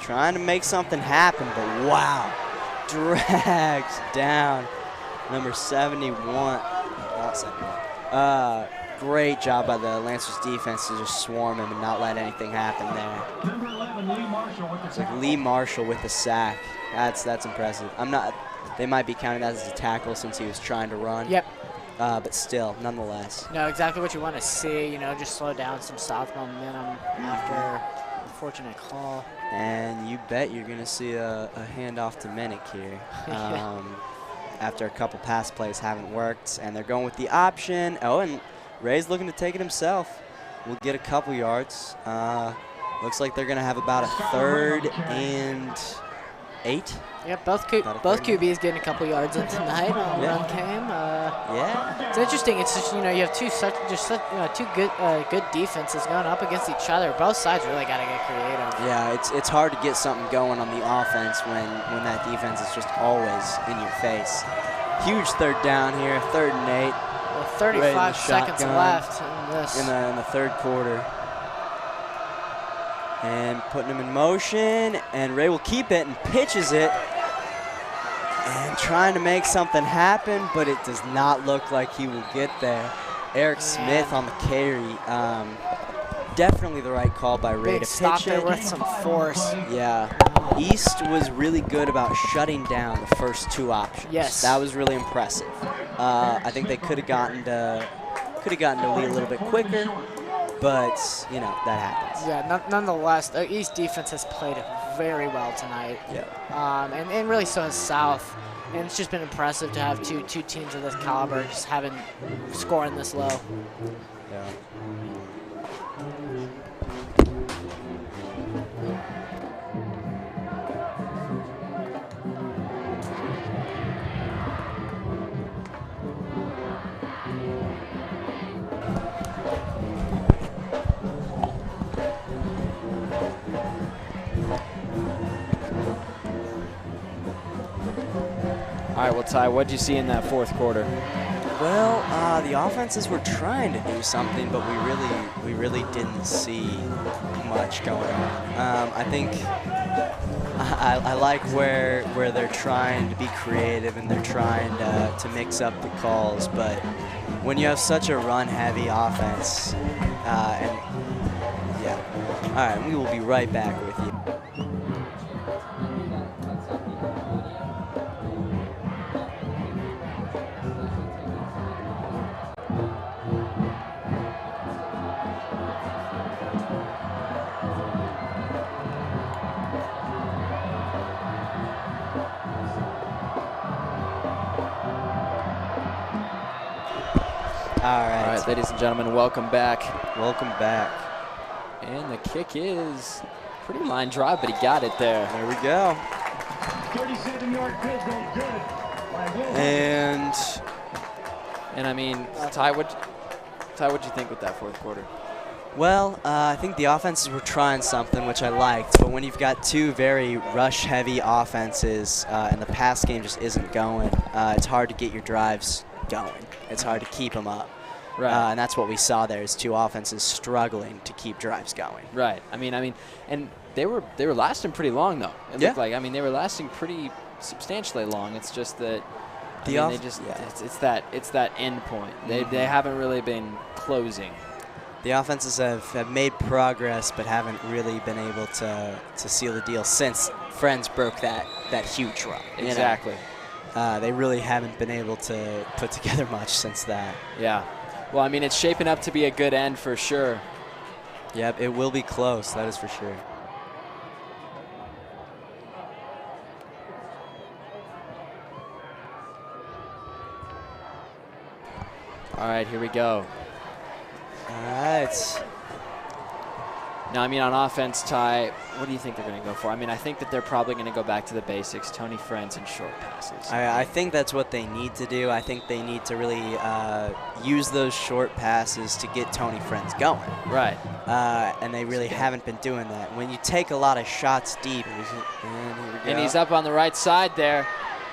trying to make something happen, but wow. Drags down number 71. Great job by the Lancers defense to just swarm him and not let anything happen there. Number 11, Lee Marshall with the sack. Lee Marshall with the sack. That's impressive. They might be counting that as a tackle since he was trying to run. Yep. But still, nonetheless. No, exactly what you want to see. You know, just slow down some South momentum after a fortunate call. And you bet you're going to see a handoff to Minnick here. After a couple pass plays haven't worked, and they're going with the option. And Ray's looking to take it himself. We'll get a couple yards. Looks like they're going to have about a 3rd and 8. Yep, both QBs getting a couple yards in tonight on the run game. Yeah. It's interesting. It's just, you know, you have two good defenses going up against each other. Both sides really got to get creative. Yeah, it's hard to get something going on the offense when that defense is just always in your face. Huge third down here, 3rd and 8. Well, 35 seconds left in this. In the third quarter. And putting him in motion, and Ray will keep it and pitches it. And trying to make something happen, but it does not look like he will get there. Eric Smith on the carry. Definitely the right call by Ray to stop pitch there it. with some force. Yeah. East was really good about shutting down the first 2 options. Yes. That was really impressive. I think they could have gotten to lead a little bit quicker, but you know, that happens. Yeah, nonetheless, the East defense has played very well tonight. Yeah. And really so has South. And it's just been impressive to have two teams of this caliber just scoring this low. Yeah. All right, well, Ty, what did you see in that 4th quarter? Well, the offenses were trying to do something, but we really didn't see much going on. I think I like where they're trying to be creative and they're trying to mix up the calls, but when you have such a run-heavy offense, and yeah. All right, we will be right back with you. All right, ladies and gentlemen, welcome back. Welcome back. And the kick is pretty line drive, but he got it there. There we go. 37-yard field goal, good. And I mean, Ty, what'd you think with that 4th quarter? Well, I think the offenses were trying something, which I liked. But when you've got 2 very rush-heavy offenses and the pass game just isn't going, it's hard to get your drives going. It's hard to keep them up. Right. And that's what we saw there is 2 offenses struggling to keep drives going. Right. I mean, and they were lasting pretty long though. It looked like. I mean, they were lasting pretty substantially long. It's just that it's that end point. They haven't really been closing. The offenses have made progress, but haven't really been able to seal the deal since Friends broke that huge run. Exactly. They really haven't been able to put together much since that. Yeah. Well, I mean, it's shaping up to be a good end for sure. Yep, it will be close. That is for sure. All right, here we go. All right. Now, I mean, on offense, Ty, what do you think they're going to go for? I mean, I think that they're probably going to go back to the basics, Tony Friends and short passes. I think that's what they need to do. I think they need to really use those short passes to get Tony Friends going. Right. And they really haven't been doing that. When you take a lot of shots deep, and he's up on the right side there,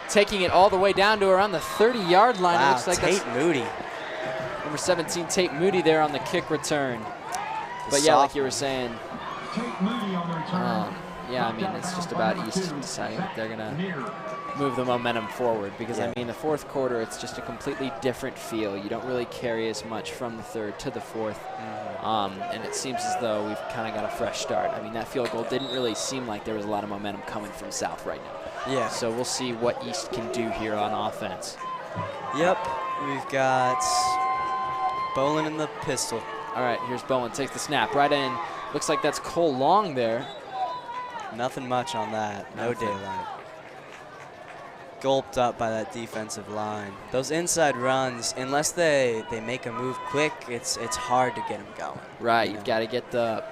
taking it all the way down to around the 30-yard line. Wow, it looks like Tate Moody. Number 17, Tate Moody there on the kick return. But yeah, like you were saying, yeah, I mean, it's just about East deciding that they're going to move the momentum forward because, I mean, the 4th quarter, it's just a completely different feel. You don't really carry as much from the 3rd to the 4th, and it seems as though we've kind of got a fresh start. I mean, that field goal didn't really seem like there was a lot of momentum coming from South right now. Yeah. So we'll see what East can do here on offense. Yep, we've got Bolin in the pistol. All right, here's Bowen, takes the snap right in. Looks like that's Cole Long there. Nothing much on that, no daylight. Gulped up by that defensive line. Those inside runs, unless they make a move quick, it's hard to get them going. Right, you've got to get the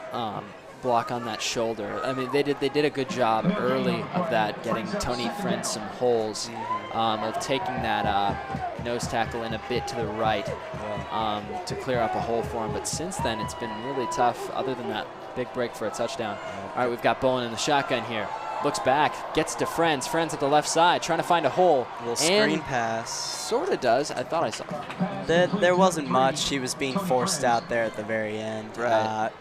block on that shoulder. I mean, they did a good job early of that, getting Tony Friend some holes, of taking that nose tackle in a bit to the right to clear up a hole for him. But since then, it's been really tough, other than that big break for a touchdown. All right, we've got Bolin in the shotgun here. Looks back, gets to Friends. Friends at the left side, trying to find a hole. A little screen pass. Sort of does. I thought I saw it. There wasn't much. He was being forced out there at the very end. Right.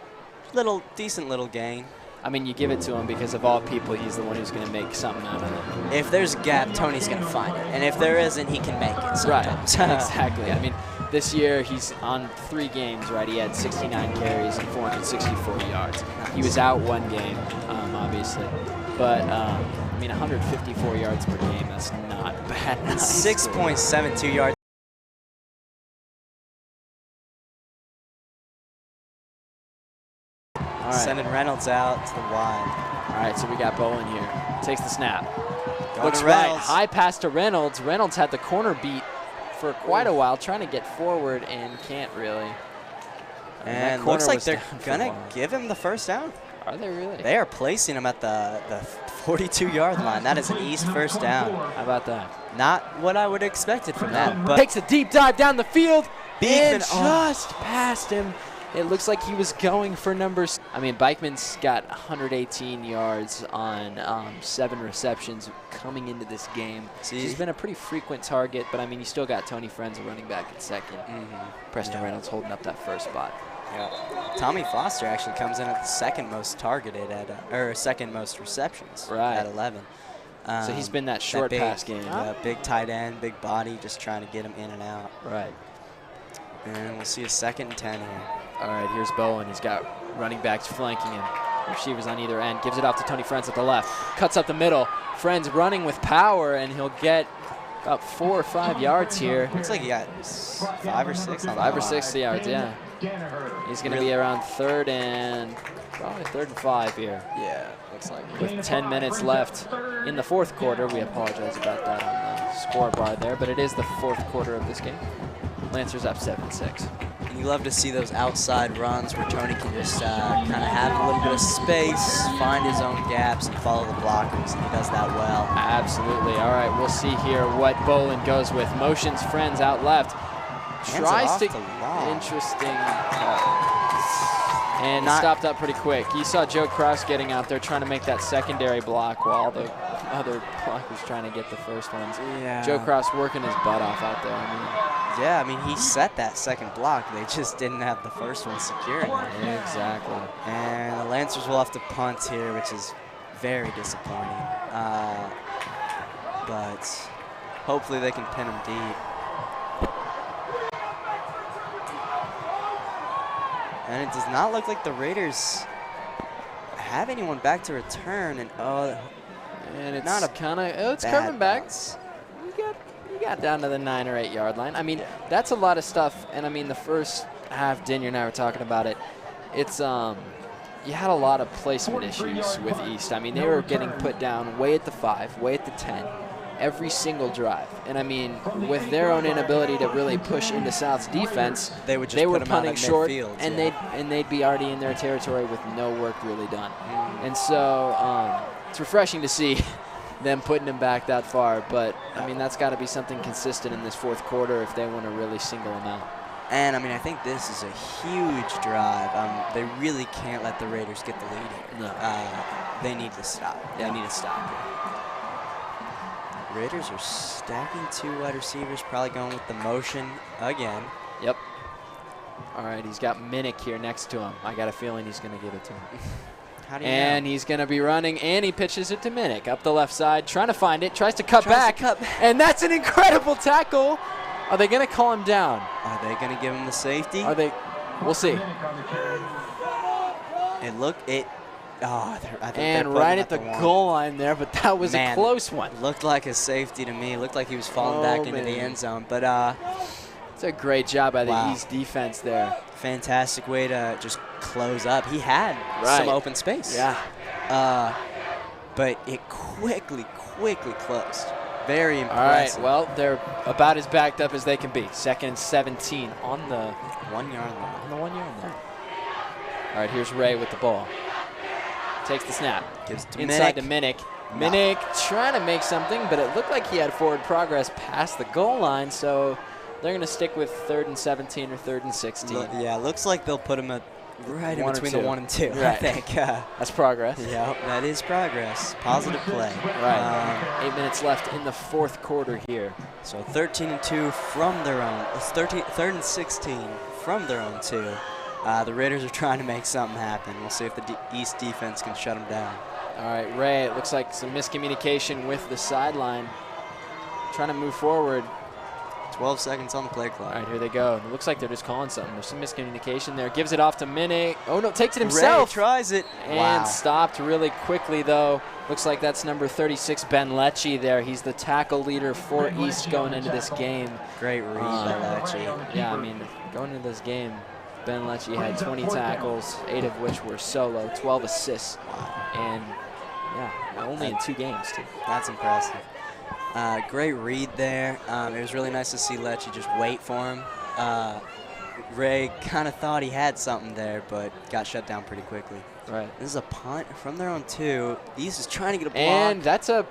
Decent little gain. I mean, you give it to him because of all people, he's the one who's going to make something out of it. If there's a gap, Tony's going to find it. And if there isn't, he can make it sometimes. Right, exactly. I mean, this year he's on 3 games, right? He had 69 carries and 464 yards. Nice. He was out 1 game, obviously. But, I mean, 154 yards per game, that's not bad. 6.72 yards. All right. Sending Reynolds out to the wide. All right, so we got Bolin here. Takes the snap. Looks right. High pass to Reynolds. Reynolds had the corner beat for quite a while, trying to get forward and can't really. And looks like they're going to give him the first down. Are they really? They are placing him at the 42-yard line. That is an East first down. How about that? Not what I would have expected from that. But takes a deep dive down the field and just passed him. It looks like he was going for numbers. I mean, Bikeman's got 118 yards on 7 receptions coming into this game. He's been a pretty frequent target, but I mean, you still got Tony Friends, a running back, at second. Preston Reynolds holding up that first spot. Yeah. Tommy Foster actually comes in at the second most targeted or second most receptions at 11. So he's been that short pass game. Big tight end, big body, just trying to get him in and out. Right. And we'll see a 2nd and 10 here. All right, here's Bowen. He's got running backs flanking him. Receivers on either end. Gives it off to Tony Friends at the left. Cuts up the middle. Friends running with power, and he'll get about 4 or 5 yards here. Looks like he got 5 or 6 on 5 or 6 yards, yeah. He's going to be around probably 3rd and 5 here. Yeah, looks like. With 10 minutes left in the 4th quarter. We apologize about that on the scoreboard there, but it is the 4th quarter of this game. Lancers up 7-6. You love to see those outside runs where Tony can just kind of have a little bit of space, find his own gaps, and follow the blockers, and he does that well. Absolutely. All right, we'll see here what Bolin goes with. Motions Friends out left. Tries to interesting and stopped up pretty quick. You saw Joe Kraus getting out there trying to make that secondary block while the other blockers trying to get the first ones. Yeah. Joe Kraus working his butt off out there. Yeah, I mean, he set that second block. They just didn't have the first one secured. Exactly. And the Lancers will have to punt here, which is very disappointing. But hopefully they can pin him deep. And it does not look like the Raiders have anyone back to return. And it's not a kind of it's coming back. You got down to the 9 or 8 yard line. I mean, that's a lot of stuff. And I mean, the first half, Dinner and I were talking about it. It's you had a lot of placement issues with East. I mean, they were getting put down way at the 5, way at the 10, every single drive. And I mean, with their own inability to really push into South's defense, they were punting short, and they'd be already in their territory with no work really done. And so it's refreshing to see them putting him back that far. But I mean, that's got to be something consistent in this 4th quarter if they want to really single him out. And I mean, I think this is a huge drive. They really can't let the Raiders get the lead here. No. They need to stop. They need to stop here. Raiders are stacking 2 wide receivers, probably going with the motion again. Yep. All right, he's got Minnick here next to him. I got a feeling he's going to give it to him. How do you know? He's going to be running, and he pitches it to Minnick up the left side, trying to find it, tries to cut back, and that's an incredible tackle. Are they going to call him down? Are they going to give him the safety? Are they? We'll see. I think and right at the goal line there, but that was a close one. Looked like a safety to me. Looked like he was falling back into the end zone. But it's a great job by the East defense there. Fantastic way to just close up. He had some open space. Yeah. But it quickly closed. Very impressive. All right, well, they're about as backed up as they can be. 2nd and 17 on the 1 yard line. On the 1 yard line. All right, here's Ray with the ball. takes the snap. Gives it to inside to Minnick. Minnick trying to make something, but it looked like he had forward progress past the goal line, so they're going to stick with 3rd and 17 or 3rd and 16. Yeah, looks like they'll put him at right in between the 1 and 2, right. I think. That's progress. Yeah, that is progress. Positive play. Right. 8 minutes left in the 4th quarter here. So 13 and 2 from their own. It's 3rd and 16 from their own 2. The Raiders are trying to make something happen. We'll see if the East defense can shut them down. All right, Ray, it looks like some miscommunication with the sideline. Trying to move forward. 12 seconds on the play clock. All right, here they go. It looks like they're just calling something. There's some miscommunication there. Gives it off to Minnick. Oh, no, takes it himself. Ray tries it. And stopped really quickly, though. Looks like that's number 36, Ben Lecce there. He's the tackle leader for East going into this game. Great read by Lecce. Yeah, I mean, going into this game, Ben Lecce had 20 tackles, 8 of which were solo, 12 assists. And, yeah, only in 2 games, too. That's impressive. Great read there. It was really nice to see Lecce just wait for him. Ray kind of thought he had something there, but got shut down pretty quickly. Right. This is a punt from their own 2. East is trying to get a block. And that's a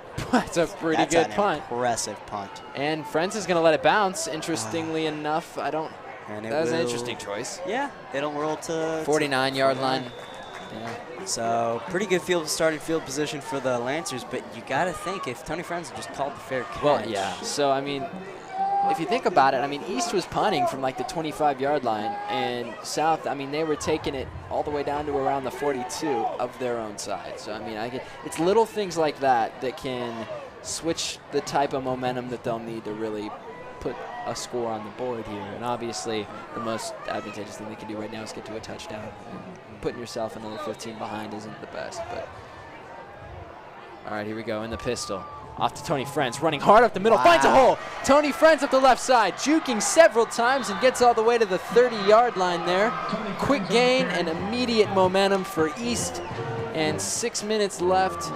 pretty good punt. Impressive punt. And Friends is going to let it bounce. Interestingly enough, that was an interesting choice. Yeah, it'll roll to 49-yard line. Yeah. So pretty good starting field position for the Lancers, but you got to think if Tony Friends had just called the fair catch. Well, yeah. So, I mean, if you think about it, I mean, East was punting from like the 25-yard line, and South, I mean, they were taking it all the way down to around the 42 of their own side. So, I mean, it's little things like that that can switch the type of momentum that they'll need to really put a score on the board here. And obviously, the most advantageous thing they can do right now is get to a touchdown. Putting yourself another 15 behind isn't the best, but all right, here we go in the pistol. Off to Tony Friends, running hard up the middle, finds a hole. Tony Friends up the left side, juking several times and gets all the way to the 30-yard line there. Quick gain and immediate momentum for East, and 6 minutes left.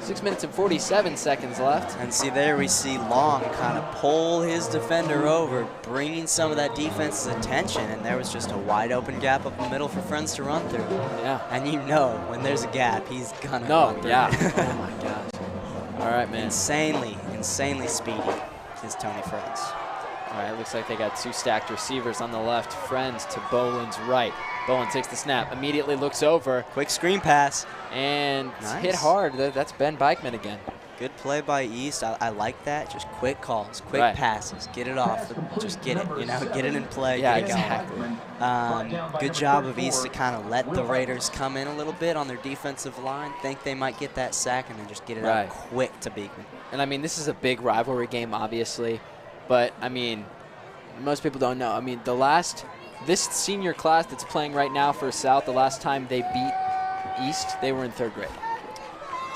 6 minutes and 47 seconds left. And see there we see Long kind of pull his defender over, bringing some of that defense's attention, and there was just a wide open gap up the middle for Friends to run through. Yeah. And you know when there's a gap, he's gonna run through. Yeah. Oh my gosh. All right, man. Insanely speedy is Tony Friends. All right, looks like they got 2 stacked receivers on the left. Friends to Boland's right. Boland takes the snap, immediately looks over. Quick screen pass. And hit hard. That's Ben Beichman again. Good play by East. I like that. Just quick calls, quick passes. Get it off. Just get it, get it in play. Yeah, get it exactly. Going. Good job of East to kind of let the Raiders come in a little bit on their defensive line. Think they might get that sack and then just get it out quick to Beekman. And, I mean, this is a big rivalry game, obviously. But, I mean, most people don't know. I mean, this senior class that's playing right now for South, the last time they beat East, they were in 3rd grade.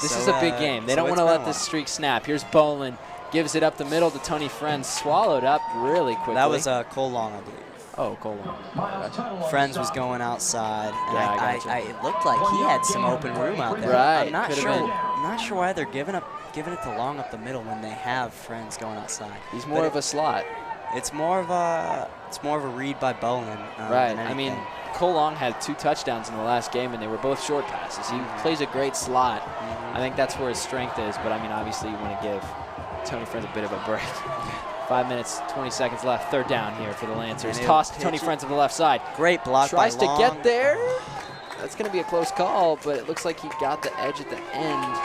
This is a big game. They don't want to let this streak snap. Here's Boland. Gives it up the middle to Tony Friends. Swallowed up really quickly. That was Cole Long, I believe. Oh, Cole Long. Friends was going outside. Yeah, it looked like he had some open room out there. Right. I'm not sure why they're giving it to Long up the middle when they have Friends going outside. He's more of a slot. It's more of a read by Boland. Right. I mean, Cole Long had 2 touchdowns in the last game, and they were both short passes. He plays a great slot. I think that's where his strength is. But I mean, obviously, you want to give Tony Friends a bit of a break. 5 minutes, 20 seconds left. 3rd down here for the Lancers. Toss to Tony Friends on the left side. Great block by Long. Tries to get there. That's going to be a close call, but it looks like he got the edge at the end.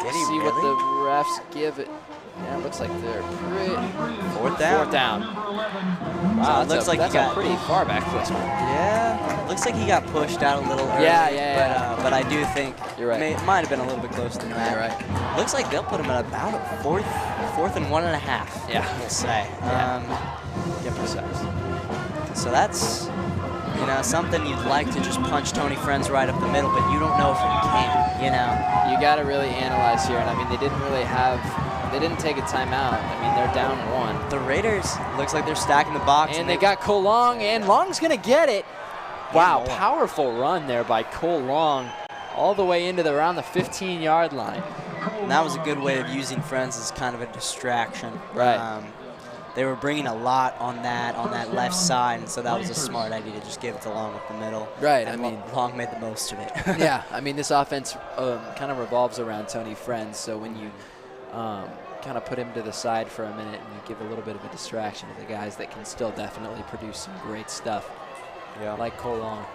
Did he see really? what the refs give it. Yeah, it looks like they're pretty. 4th down. 4th down. Wow, so looks like that's a pretty far back placement. Yeah, looks like he got pushed out a little early. Yeah. But I do think you're right. It might have been a little bit closer than that. You're right. Looks like they'll put him at about 4th and 1.5. Yeah, we'll say. Get precise. So that's something you'd like to just punch Tony Friends right up the middle, but you don't know if you can. You got to really analyze here, and I mean they didn't take a timeout. I mean they're down 1. The Raiders looks like they're stacking the box, and they got Cole Long, and Long's gonna get it. Wow, powerful run there by Cole Long, all the way into around the 15-yard line. And that was a good way of using Friends as kind of a distraction. Right. they were bringing a lot on that left side, and so that was a smart idea to just give it to Long up the middle. Right. And I mean, Long made the most of it. yeah. I mean, this offense kind of revolves around Tony Friends. So when you kind of put him to the side for a minute and you give a little bit of a distraction to the guys that can still definitely produce some great stuff. Yeah. Like Cole Long.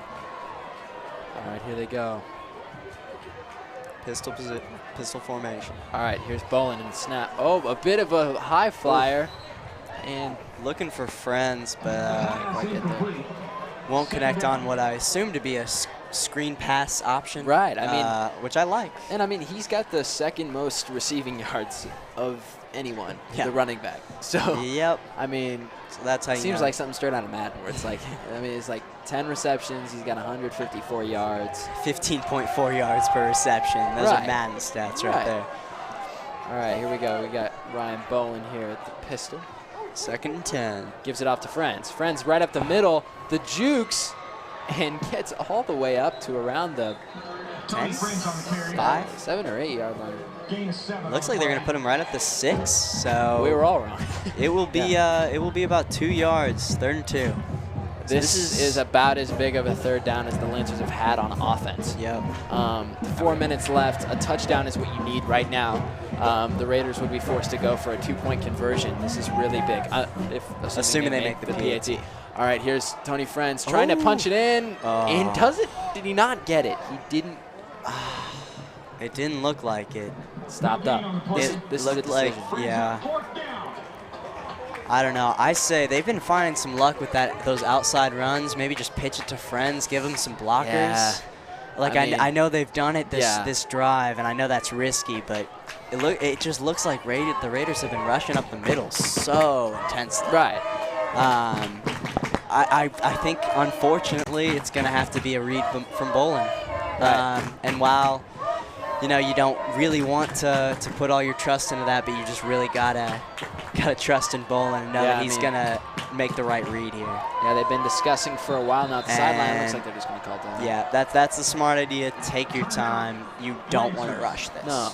All right, here they go. Pistol formation. All right, here's Bolin and the snap. Oh, a bit of a high flyer. And looking for Friends, but won't connect on what I assume to be a screen pass option. Right, I mean, which I like. And I mean, he's got the second most receiving yards of anyone, the running back. So, yep. I mean, so that's how you seems know. like something straight out of Madden, where it's like, I mean, it's like 10 receptions, he's got 154 yards. 15.4 yards per reception. Those are Madden stats right there. All right, here we go. We got Ryan Bowen here at the pistol. 2nd and 10. Gives it off to Friends. Friends right up the middle. The jukes and gets all the way up to around the 7 or 8 yard line. Looks like they're going to put him right at the 6. So we were all wrong. it will be about 2 yards. 3rd and 2. This is about as big of a third down as the Lancers have had on offense. Yep. 4 minutes left. A touchdown is what you need right now. The Raiders would be forced to go for a 2-point conversion. This is really big. Assuming they make the PAT. All right, here's Tony Friends trying to punch it in. And did he not get it? He didn't. It didn't look like it. Stopped up. This looked like, yeah. I don't know. I say they've been finding some luck with those outside runs. Maybe just pitch it to Friends, give them some blockers. Yeah. Like I know they've done it this drive, and I know that's risky, but it just looks like the Raiders have been rushing up the middle so intensely. Right. I think unfortunately it's going to have to be a read from Bolin. Right. And while you don't really want to put all your trust into that, but you just really gotta trust in Bolin and know that he's gonna make the right read here. Yeah, they've been discussing for a while now. At the sideline looks like they're just gonna call it down. Yeah, that's the smart idea. Take your time. You don't want to rush this. No.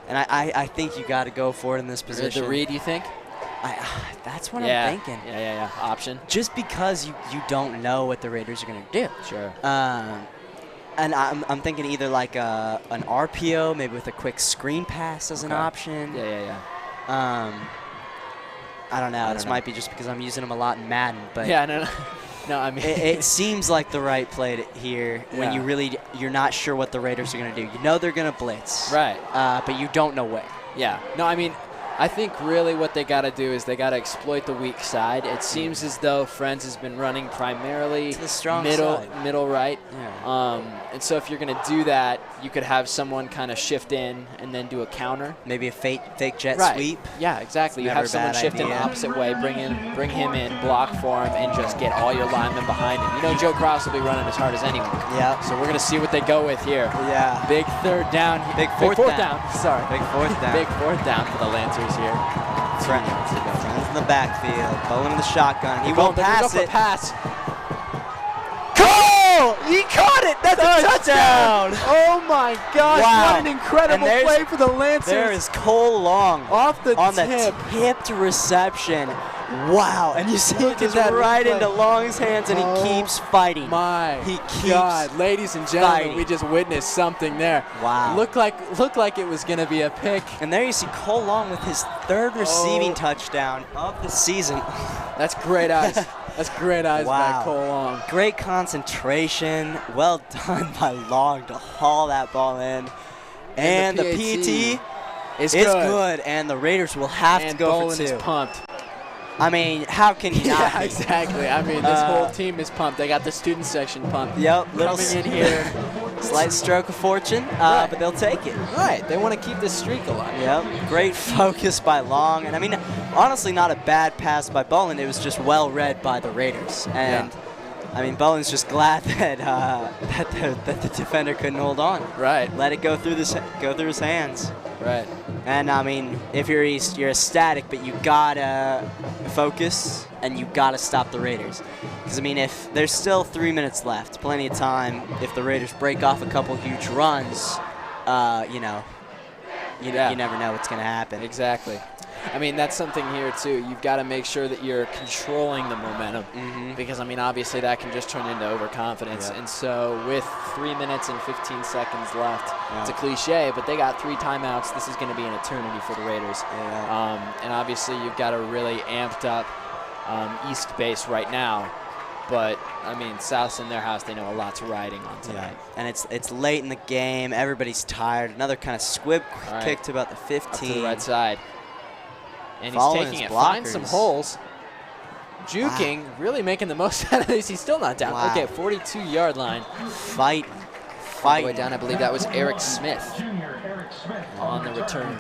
And I think you got to go for it in this position. The read, you think? That's what I'm thinking. Yeah. Option. Just because you don't know what the Raiders are going to do. Sure. And I'm thinking either like an RPO, maybe with a quick screen pass as an option. Yeah. I don't know. This might be just because I'm using them a lot in Madden, but no, I mean it seems like the right play here when you're not sure what the Raiders are going to do. You know they're going to blitz, right? But you don't know when. Yeah. No, I mean, I think really what they got to do is they got to exploit the weak side. It seems as though Friends has been running primarily to the strong middle right. Yeah. And so if you're going to do that, you could have someone kind of shift in and then do a counter. Maybe a fake jet sweep. Yeah, exactly. You have someone shift in the opposite way, bring him in, block for him, and just get all your linemen behind him. You know Joe Cross will be running as hard as anyone. Yeah. So we're going to see what they go with here. Yeah. Big third down. Big fourth down. Sorry. Big fourth down. Big fourth down for the Lancers here. Friends in the backfield. Bowen in the shotgun. He won't pass it. He caught it. That's a touchdown. Oh my gosh! Wow. What an incredible play for the Lancers. There is Cole Long off the on tip. the tipped reception. Wow! And you see it just right into Long's hands, and he keeps fighting. He keeps ladies and gentlemen, fighting. we just witnessed something there. Wow! Looked like it was going to be a pick. And there you see Cole Long with his third receiving touchdown of the season. That's great eyes. That's great eyes by Cole Long. Great concentration. Well done by Long to haul that ball in. And the PAT is good. And the Raiders will have to go for 2. Is pumped. I mean, how can you not be? Exactly. I mean, this whole team is pumped. They got the student section pumped. Yep. Coming in here. Slight stroke of fortune, but they'll take it. Right. They want to keep this streak alive. Yep. Great focus by Long. And, I mean, honestly, not a bad pass by Bolin. It was just well read by the Raiders. And, I mean, Bolin's just glad that that the defender couldn't hold on. Right. Let it go through his hands. Right. And, I mean, if you're East, you're ecstatic, but you got to focus and you got to stop the Raiders. Because, I mean, if there's still 3 minutes left, plenty of time, if the Raiders break off a couple huge runs, you never know what's going to happen. Exactly. I mean, that's something here, too. You've got to make sure that you're controlling the momentum because, I mean, obviously that can just turn into overconfidence. And so with 3 minutes and 15 seconds left, it's a cliche, but they got 3 timeouts. This is going to be an eternity for the Raiders. And obviously you've got a really amped up East base right now. But, I mean, South's in their house. They know a lot's riding on tonight. And it's late in the game. Everybody's tired. Another kind of squib kick to about the 15. Up to the right side. And he's Following taking it. blockers. Finds some holes. Juking, really making the most out of this. He's still not down. Okay, 42-yard line. Fight. All the way down, I believe that was Eric Smith on the return.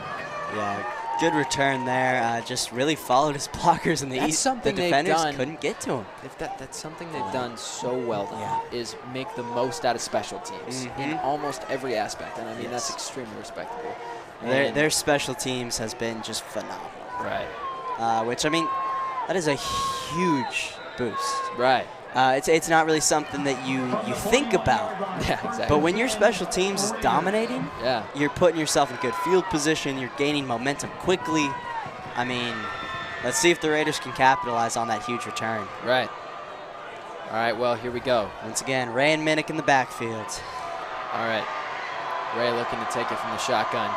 Yeah. Good return there. Just really followed his blockers in the East. The defenders couldn't get to him. That's something they've done so well, is make the most out of special teams in almost every aspect. And, I mean, that's extremely respectable. Their special teams has been just phenomenal. Right. Which, I mean, that is a huge boost. Right. It's not really something that you think about. Yeah, exactly. But when your special teams is dominating, you're putting yourself in good field position. You're gaining momentum quickly. I mean, let's see if the Raiders can capitalize on that huge return. Right. All right, well, here we go. Once again, Ray and Minnick in the backfield. All right. Ray looking to take it from the shotgun.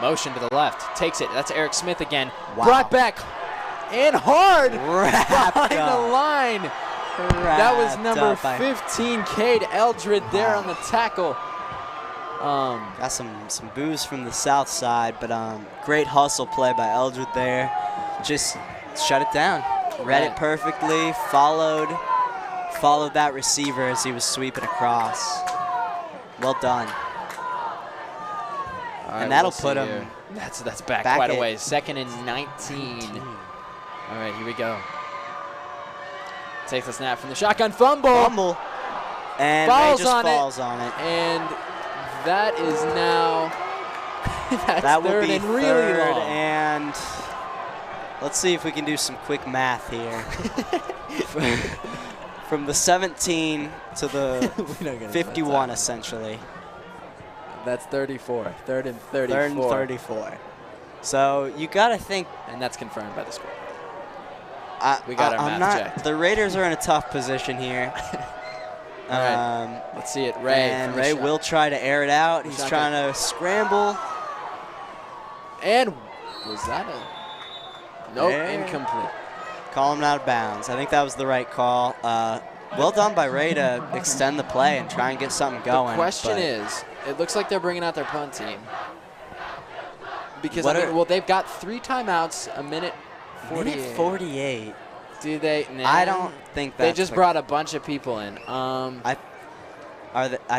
Motion to the left. Takes it. That's Eric Smith again. Brought back and hard behind the line. That was number 15, Cade Eldred there on the tackle. Got some boos from the south side, but great hustle play by Eldred there. Just shut it down. Read it perfectly, followed that receiver as he was sweeping across. Well done. Right, and that'll put him. That's back quite a ways. 2nd and 19. All right, here we go. Takes a snap from the shotgun. Fumble. And Ray just falls on it. And that is now that will third be and really long. And let's see if we can do some quick math here. From the 17 to the 51, essentially. That's 34. 3rd and 34. 3rd and 34. So you got to think. And that's confirmed by the score. We got our math checked. The Raiders are in a tough position here. All right. Let's see it. Ray. And Ray will try to air it out. He's trying to scramble. And was that a... Nope, incomplete. Call him out of bounds. I think that was the right call. Well done by Ray to extend the play and try and get something going. The question is, it looks like they're bringing out their punt team. Because, well, they've got 3 timeouts, a minute 48. Minute 48. Do they? Nah. I don't think that's... They just brought a bunch of people in. I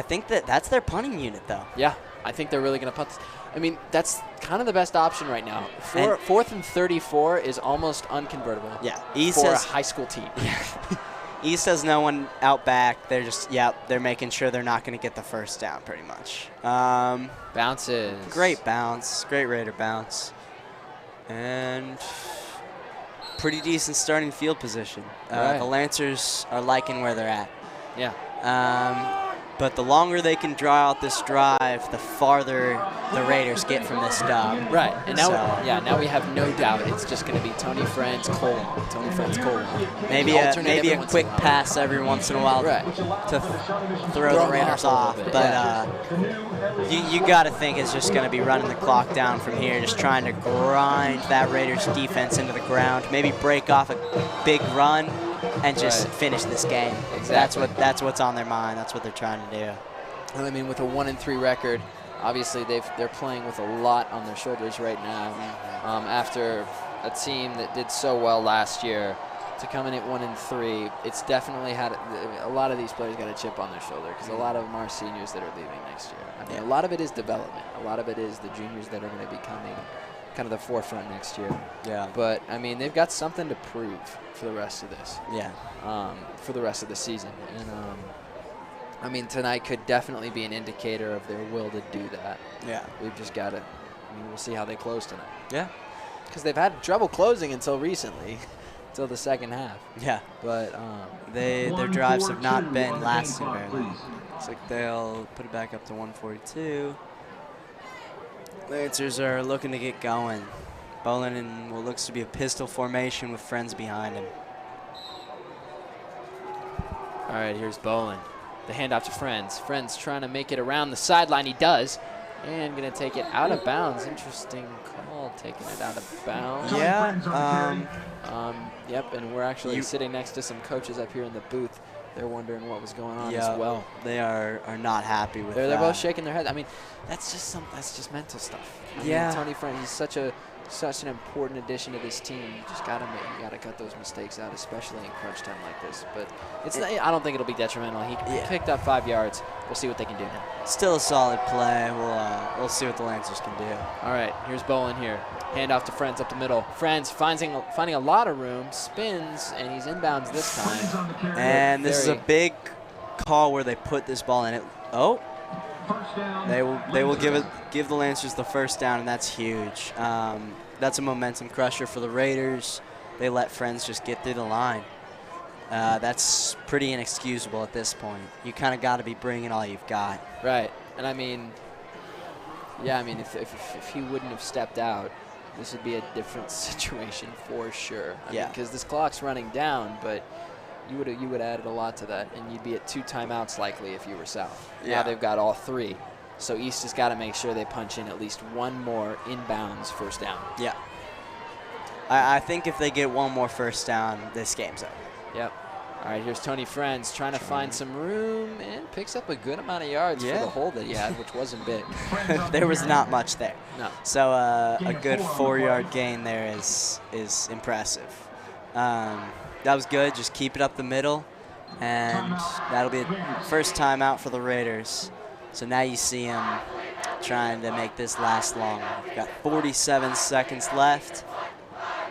think that's their punting unit, though. Yeah, I think they're really going to punt this. I mean, that's kind of the best option right now. 4th and 34 is almost unconvertible. Yeah, for a high school team. East has no one out back. They're just, they're making sure they're not going to get the first down, pretty much. Bounces. Great bounce. Great Raider bounce. And pretty decent starting field position. The Lancers are liking where they're at. Yeah. But the longer they can draw out this drive, the farther the Raiders get from this dub. Right. And now, now we have no doubt it's just going to be Tony Friends, Cole. Tony Friends, Cole. Maybe a quick pass every once in a while to throw the Raiders off. But you got to think it's just going to be running the clock down from here, just trying to grind that Raiders defense into the ground, maybe break off a big run and just finish this game. Exactly. That's what's on their mind. That's what they're trying to do. And I mean, with a 1-3 record, obviously they're playing with a lot on their shoulders right now. After a team that did so well last year, to come in at 1-3, it's definitely had a lot of these players got a chip on their shoulder because a lot of them are seniors that are leaving next year. I mean, a lot of it is development. A lot of it is the juniors that are going to be coming kind of the forefront next year. Yeah. But I mean, they've got something to prove for the rest of this. Yeah. For the rest of the season. And I mean, tonight could definitely be an indicator of their will to do that. Yeah. We've just got to, I mean, we'll see how they close tonight. Yeah. Because they've had trouble closing until recently, until the second half. Yeah. But their drives have not been lasting very long. Looks like they'll put it back up to 142. Lancers are looking to get going. Bowling in what looks to be a pistol formation with Friends behind him. All right, here's Bolin. The handoff to Friends. Friends trying to make it around the sideline. He does. And going to take it out of bounds. Interesting call, taking it out of bounds. Yeah. Yep, and we're actually sitting next to some coaches up here in the booth. They're wondering what was going on as well. They are not happy with that. They're both shaking their heads. I mean, that's just mental stuff. I mean, Tony Friends, he's such an important addition to this team. You just gotta cut those mistakes out, especially in crunch time like this. But I don't think it'll be detrimental. He picked up 5 yards. We'll see what they can do now. Still a solid play. We'll see what the Lancers can do. All right, here's Bolin here. Handoff to Friends up the middle. Friends finding a lot of room, spins, and he's inbounds this time. And this is a big call where they put this ball in it. Oh. They will give the Lancers the first down, and that's huge. That's a momentum crusher for the Raiders. They let Friends just get through the line. That's pretty inexcusable at this point. You kind of got to be bringing all you've got. Right, and I mean, if he wouldn't have stepped out, this would be a different situation for sure. I mean, because this clock's running down, but you would added a lot to that, and you'd be at 2 timeouts likely if you were South. Now they've got all 3. So East has got to make sure they punch in at least 1 more inbounds first down. Yeah. I think if they get 1 more first down, this game's over. Yep. All right, here's Tony Friends trying to find some room and picks up a good amount of yards for the hole that he had, which wasn't big. There was not much there. No. So a good 4-yard gain there is impressive. That was good. Just keep it up the middle, and that'll be a first timeout for the Raiders. So now you see him trying to make this last long. We've got 47 seconds left.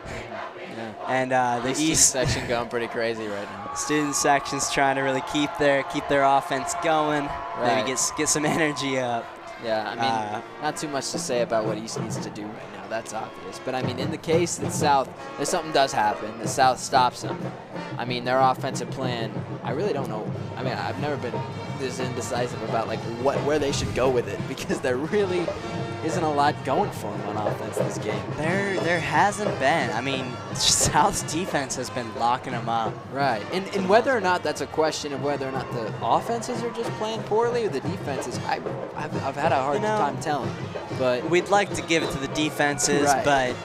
Yeah. And the East section going pretty crazy right now. Student section's trying to really keep their offense going. Right. Maybe get some energy up. Yeah, I mean, not too much to say about what East needs to do right now. That's obvious. But, I mean, in the case that South, if something does happen, the South stops them. I mean, their offensive plan, I really don't know. I mean, I've never been this indecisive about, like, where they should go with it, because there really isn't a lot going for them on offense this game. There hasn't been. I mean, South's defense has been locking them up. Right. And whether or not that's a question of whether or not the offenses are just playing poorly or the defenses, I've had a hard time telling. But we'd like to give it to the defenses, but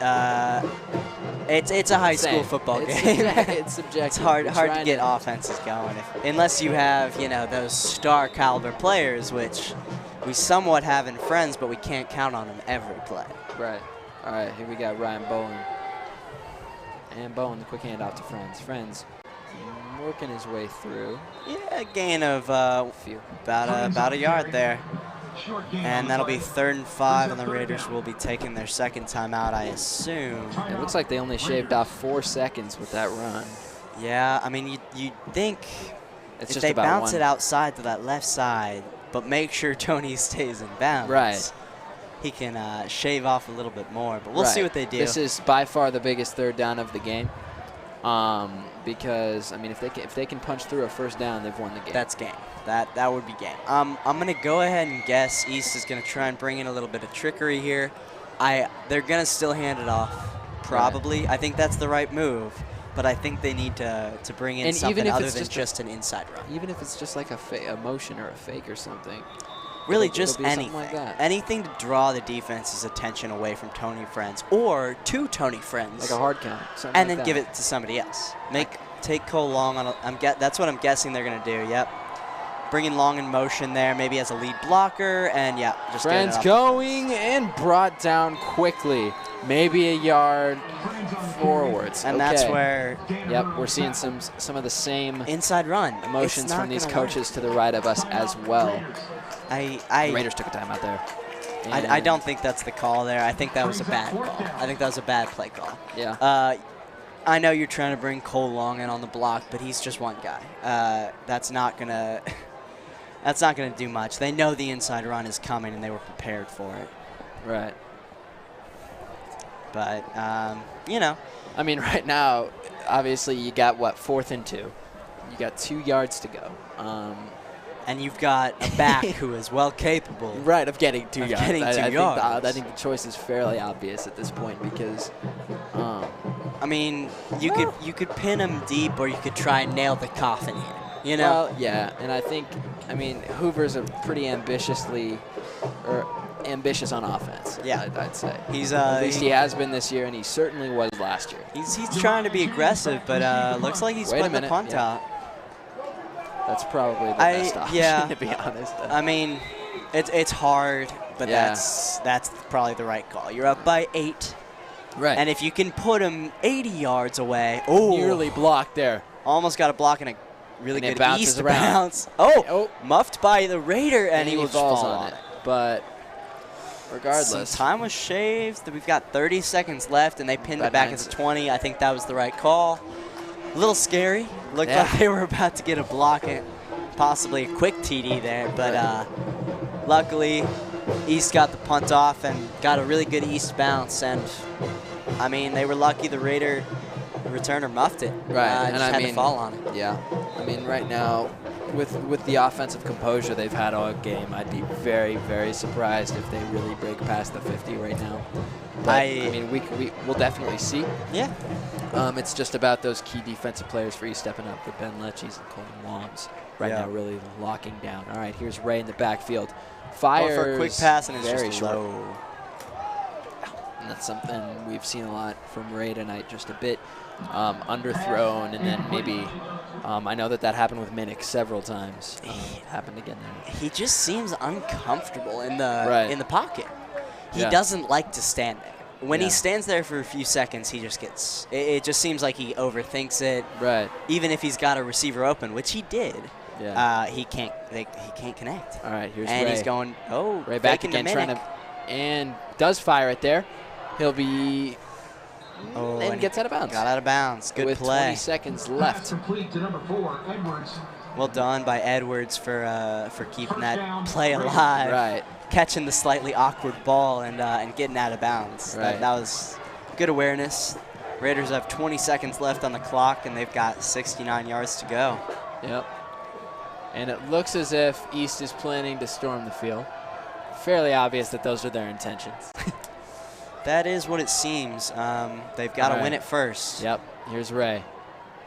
it's a high school football game. It's subjective. It's hard to get offenses going unless you have those star caliber players, which we somewhat have in Friends, but we can't count on them every play. Right. All right, here we got Ryan Bowen. And Bowen, the quick handoff to Friends. Friends working his way through. Yeah, a gain of about a yard there. And that'll be 3rd and 5, and the Raiders will be taking their second timeout, I assume. It looks like they only shaved off 4 seconds with that run. Yeah, I mean, you'd think if they bounce it outside to that left side, but make sure Tony stays in bounds. Right. He can shave off a little bit more, but we'll see what they do. This is by far the biggest 3rd down of the game, because I mean, if they can punch through a first down, they've won the game. That's game. That would be game. I'm gonna go ahead and guess East is gonna try and bring in a little bit of trickery here. They're gonna still hand it off, probably. Right. I think that's the right move. But I think they need to bring in something other than just an inside run. Even if it's just like a motion or a fake or something. Really, just anything. Like that. Anything to draw the defense's attention away from Tony Friends or to Tony Friends. Like a hard count. And then give it to somebody else. Take Cole Long on that's what I'm guessing they're going to do, yep. Bringing Long in motion there, maybe as a lead blocker, and just Friends going and brought down quickly. Maybe a yard forwards. And that's where we're seeing some of the same inside run emotions from these coaches to the right of us as well. The Raiders took a time out there. I don't think that's the call there. I think that was a bad call. I think that was a bad play call. Yeah. I know you're trying to bring Cole Long in on the block, but he's just one guy. That's not gonna do much. They know the inside run is coming, and they were prepared for it. Right. But, I mean, right now, obviously, you got, 4th and 2. You got 2 yards to go. and you've got a back who is well capable. Right, of getting 2 yards. I think the choice is fairly obvious at this point because I mean, you could pin him deep, or you could try and nail the coffin here. You know? Well, yeah, and I mean, Hoover's a pretty ambitious on offense. Yeah, I'd say. At least he has been this year, and he certainly was last year. He's trying to be aggressive, but looks like he's putting the punt out. That's probably the best option, to be honest. I mean, it's hard, but that's probably the right call. You're up by 8. Right. And if you can put him 80 yards away, nearly blocked there. Almost got a block and a really good east around. bounce. Muffed by the Raider, and he falls on it. But regardless, some time was shaved. We've got 30 seconds left, and they pinned it back at the 20. I think that was the right call. A little scary. Looked like they were about to get a block, and possibly a quick TD there, but luckily East got the punt off and got a really good east bounce, and I mean, they were lucky the Raider returner muffed it. Right, and I mean, had to fall on it. Yeah, I mean, right now, with the offensive composure they've had all game, I'd be very, very surprised if they really break past the 50 right now. But, I mean, we'll definitely see. Yeah. It's just about those key defensive players for East stepping up, with Ben Lecchies and Coleman Wombs right now really locking down. All right, here's Ray in the backfield. Fires for a quick pass, and it's very just short. low. And that's something we've seen a lot from Ray tonight, just a bit underthrown, and then maybe I know that happened with Minnick several times. It happened again there. He just seems uncomfortable in the pocket. He doesn't like to stand there. When he stands there for a few seconds, he just gets. It just seems like he overthinks it. Right. Even if he's got a receiver open, which he did. Yeah. He can't connect. All right, here's and Ray. He's going. Ray back again, trying to, and does fire it there. He'll be. And gets out of bounds. Got out of bounds. Good with play. 20 seconds left. Complete to number 4, Edwards. Well done by Edwards for keeping that play alive. Right. Catching the slightly awkward ball and getting out of bounds. Right. That was good awareness. Raiders have 20 seconds left on the clock, and they've got 69 yards to go. Yep. And it looks as if East is planning to storm the field. Fairly obvious that those are their intentions. That is what it seems. They've got to win it first. Yep. Here's Ray.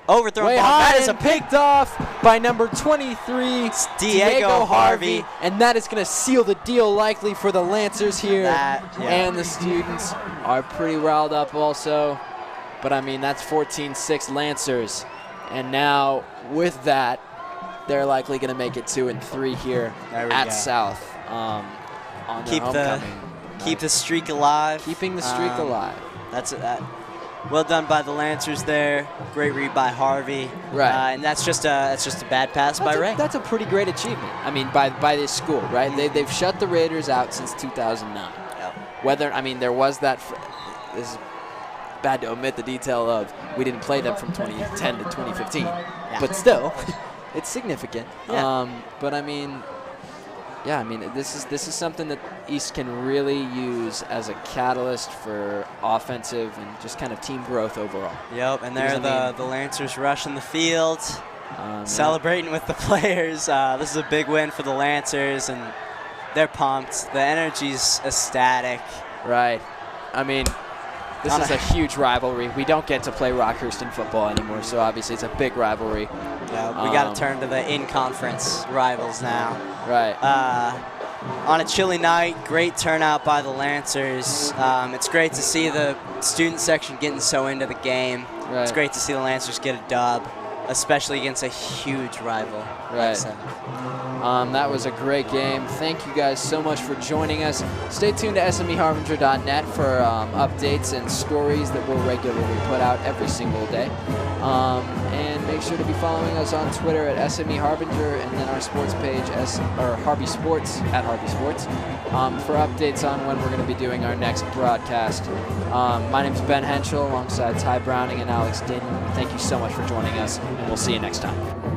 Overthrown Way ball. high, That is and picked off by number 23, Diego Harvey. And that is going to seal the deal likely for the Lancers here. Yeah. And the students are pretty riled up also. But, I mean, that's 14-6 Lancers. And now, with that, they're likely going to make it 2-3 here at South on their homecoming. Keep the streak alive. Keeping the streak alive. That's it. Well done by the Lancers there. Great read by Harvey. Right. And that's just a bad pass by Ray. That's a pretty great achievement. I mean, by this school, right? They've shut the Raiders out since 2009. Yep. There was that. This is bad to omit the detail of we didn't play them from 2010 to 2015, but still, it's significant. Yeah. But I mean. Yeah, I mean, this is something that East can really use as a catalyst for offensive and just kind of team growth overall. Yep, and there the Lancers rushing the field, celebrating with the players. This is a big win for the Lancers, and they're pumped. The energy's ecstatic. Right. I mean, this is a huge rivalry. We don't get to play Rockhurst in football anymore, so obviously it's a big rivalry. Yeah, we got to turn to the in-conference rivals now. Right. On a chilly night, great turnout by the Lancers. It's great to see the student section getting so into the game. Right. It's great to see the Lancers get a dub, especially against a huge rival. Right. That was a great game. Thank you guys so much for joining us. Stay tuned to smeharbinger.net for updates and stories that we'll regularly put out every single day. And make sure to be following us on Twitter at smeharbinger, and then our sports page, Harby Sports, at Harby Sports, for updates on when we're going to be doing our next broadcast. My name is Ben Henschel alongside Ty Browning and Alex Dinner. Thank you so much for joining us, and we'll see you next time.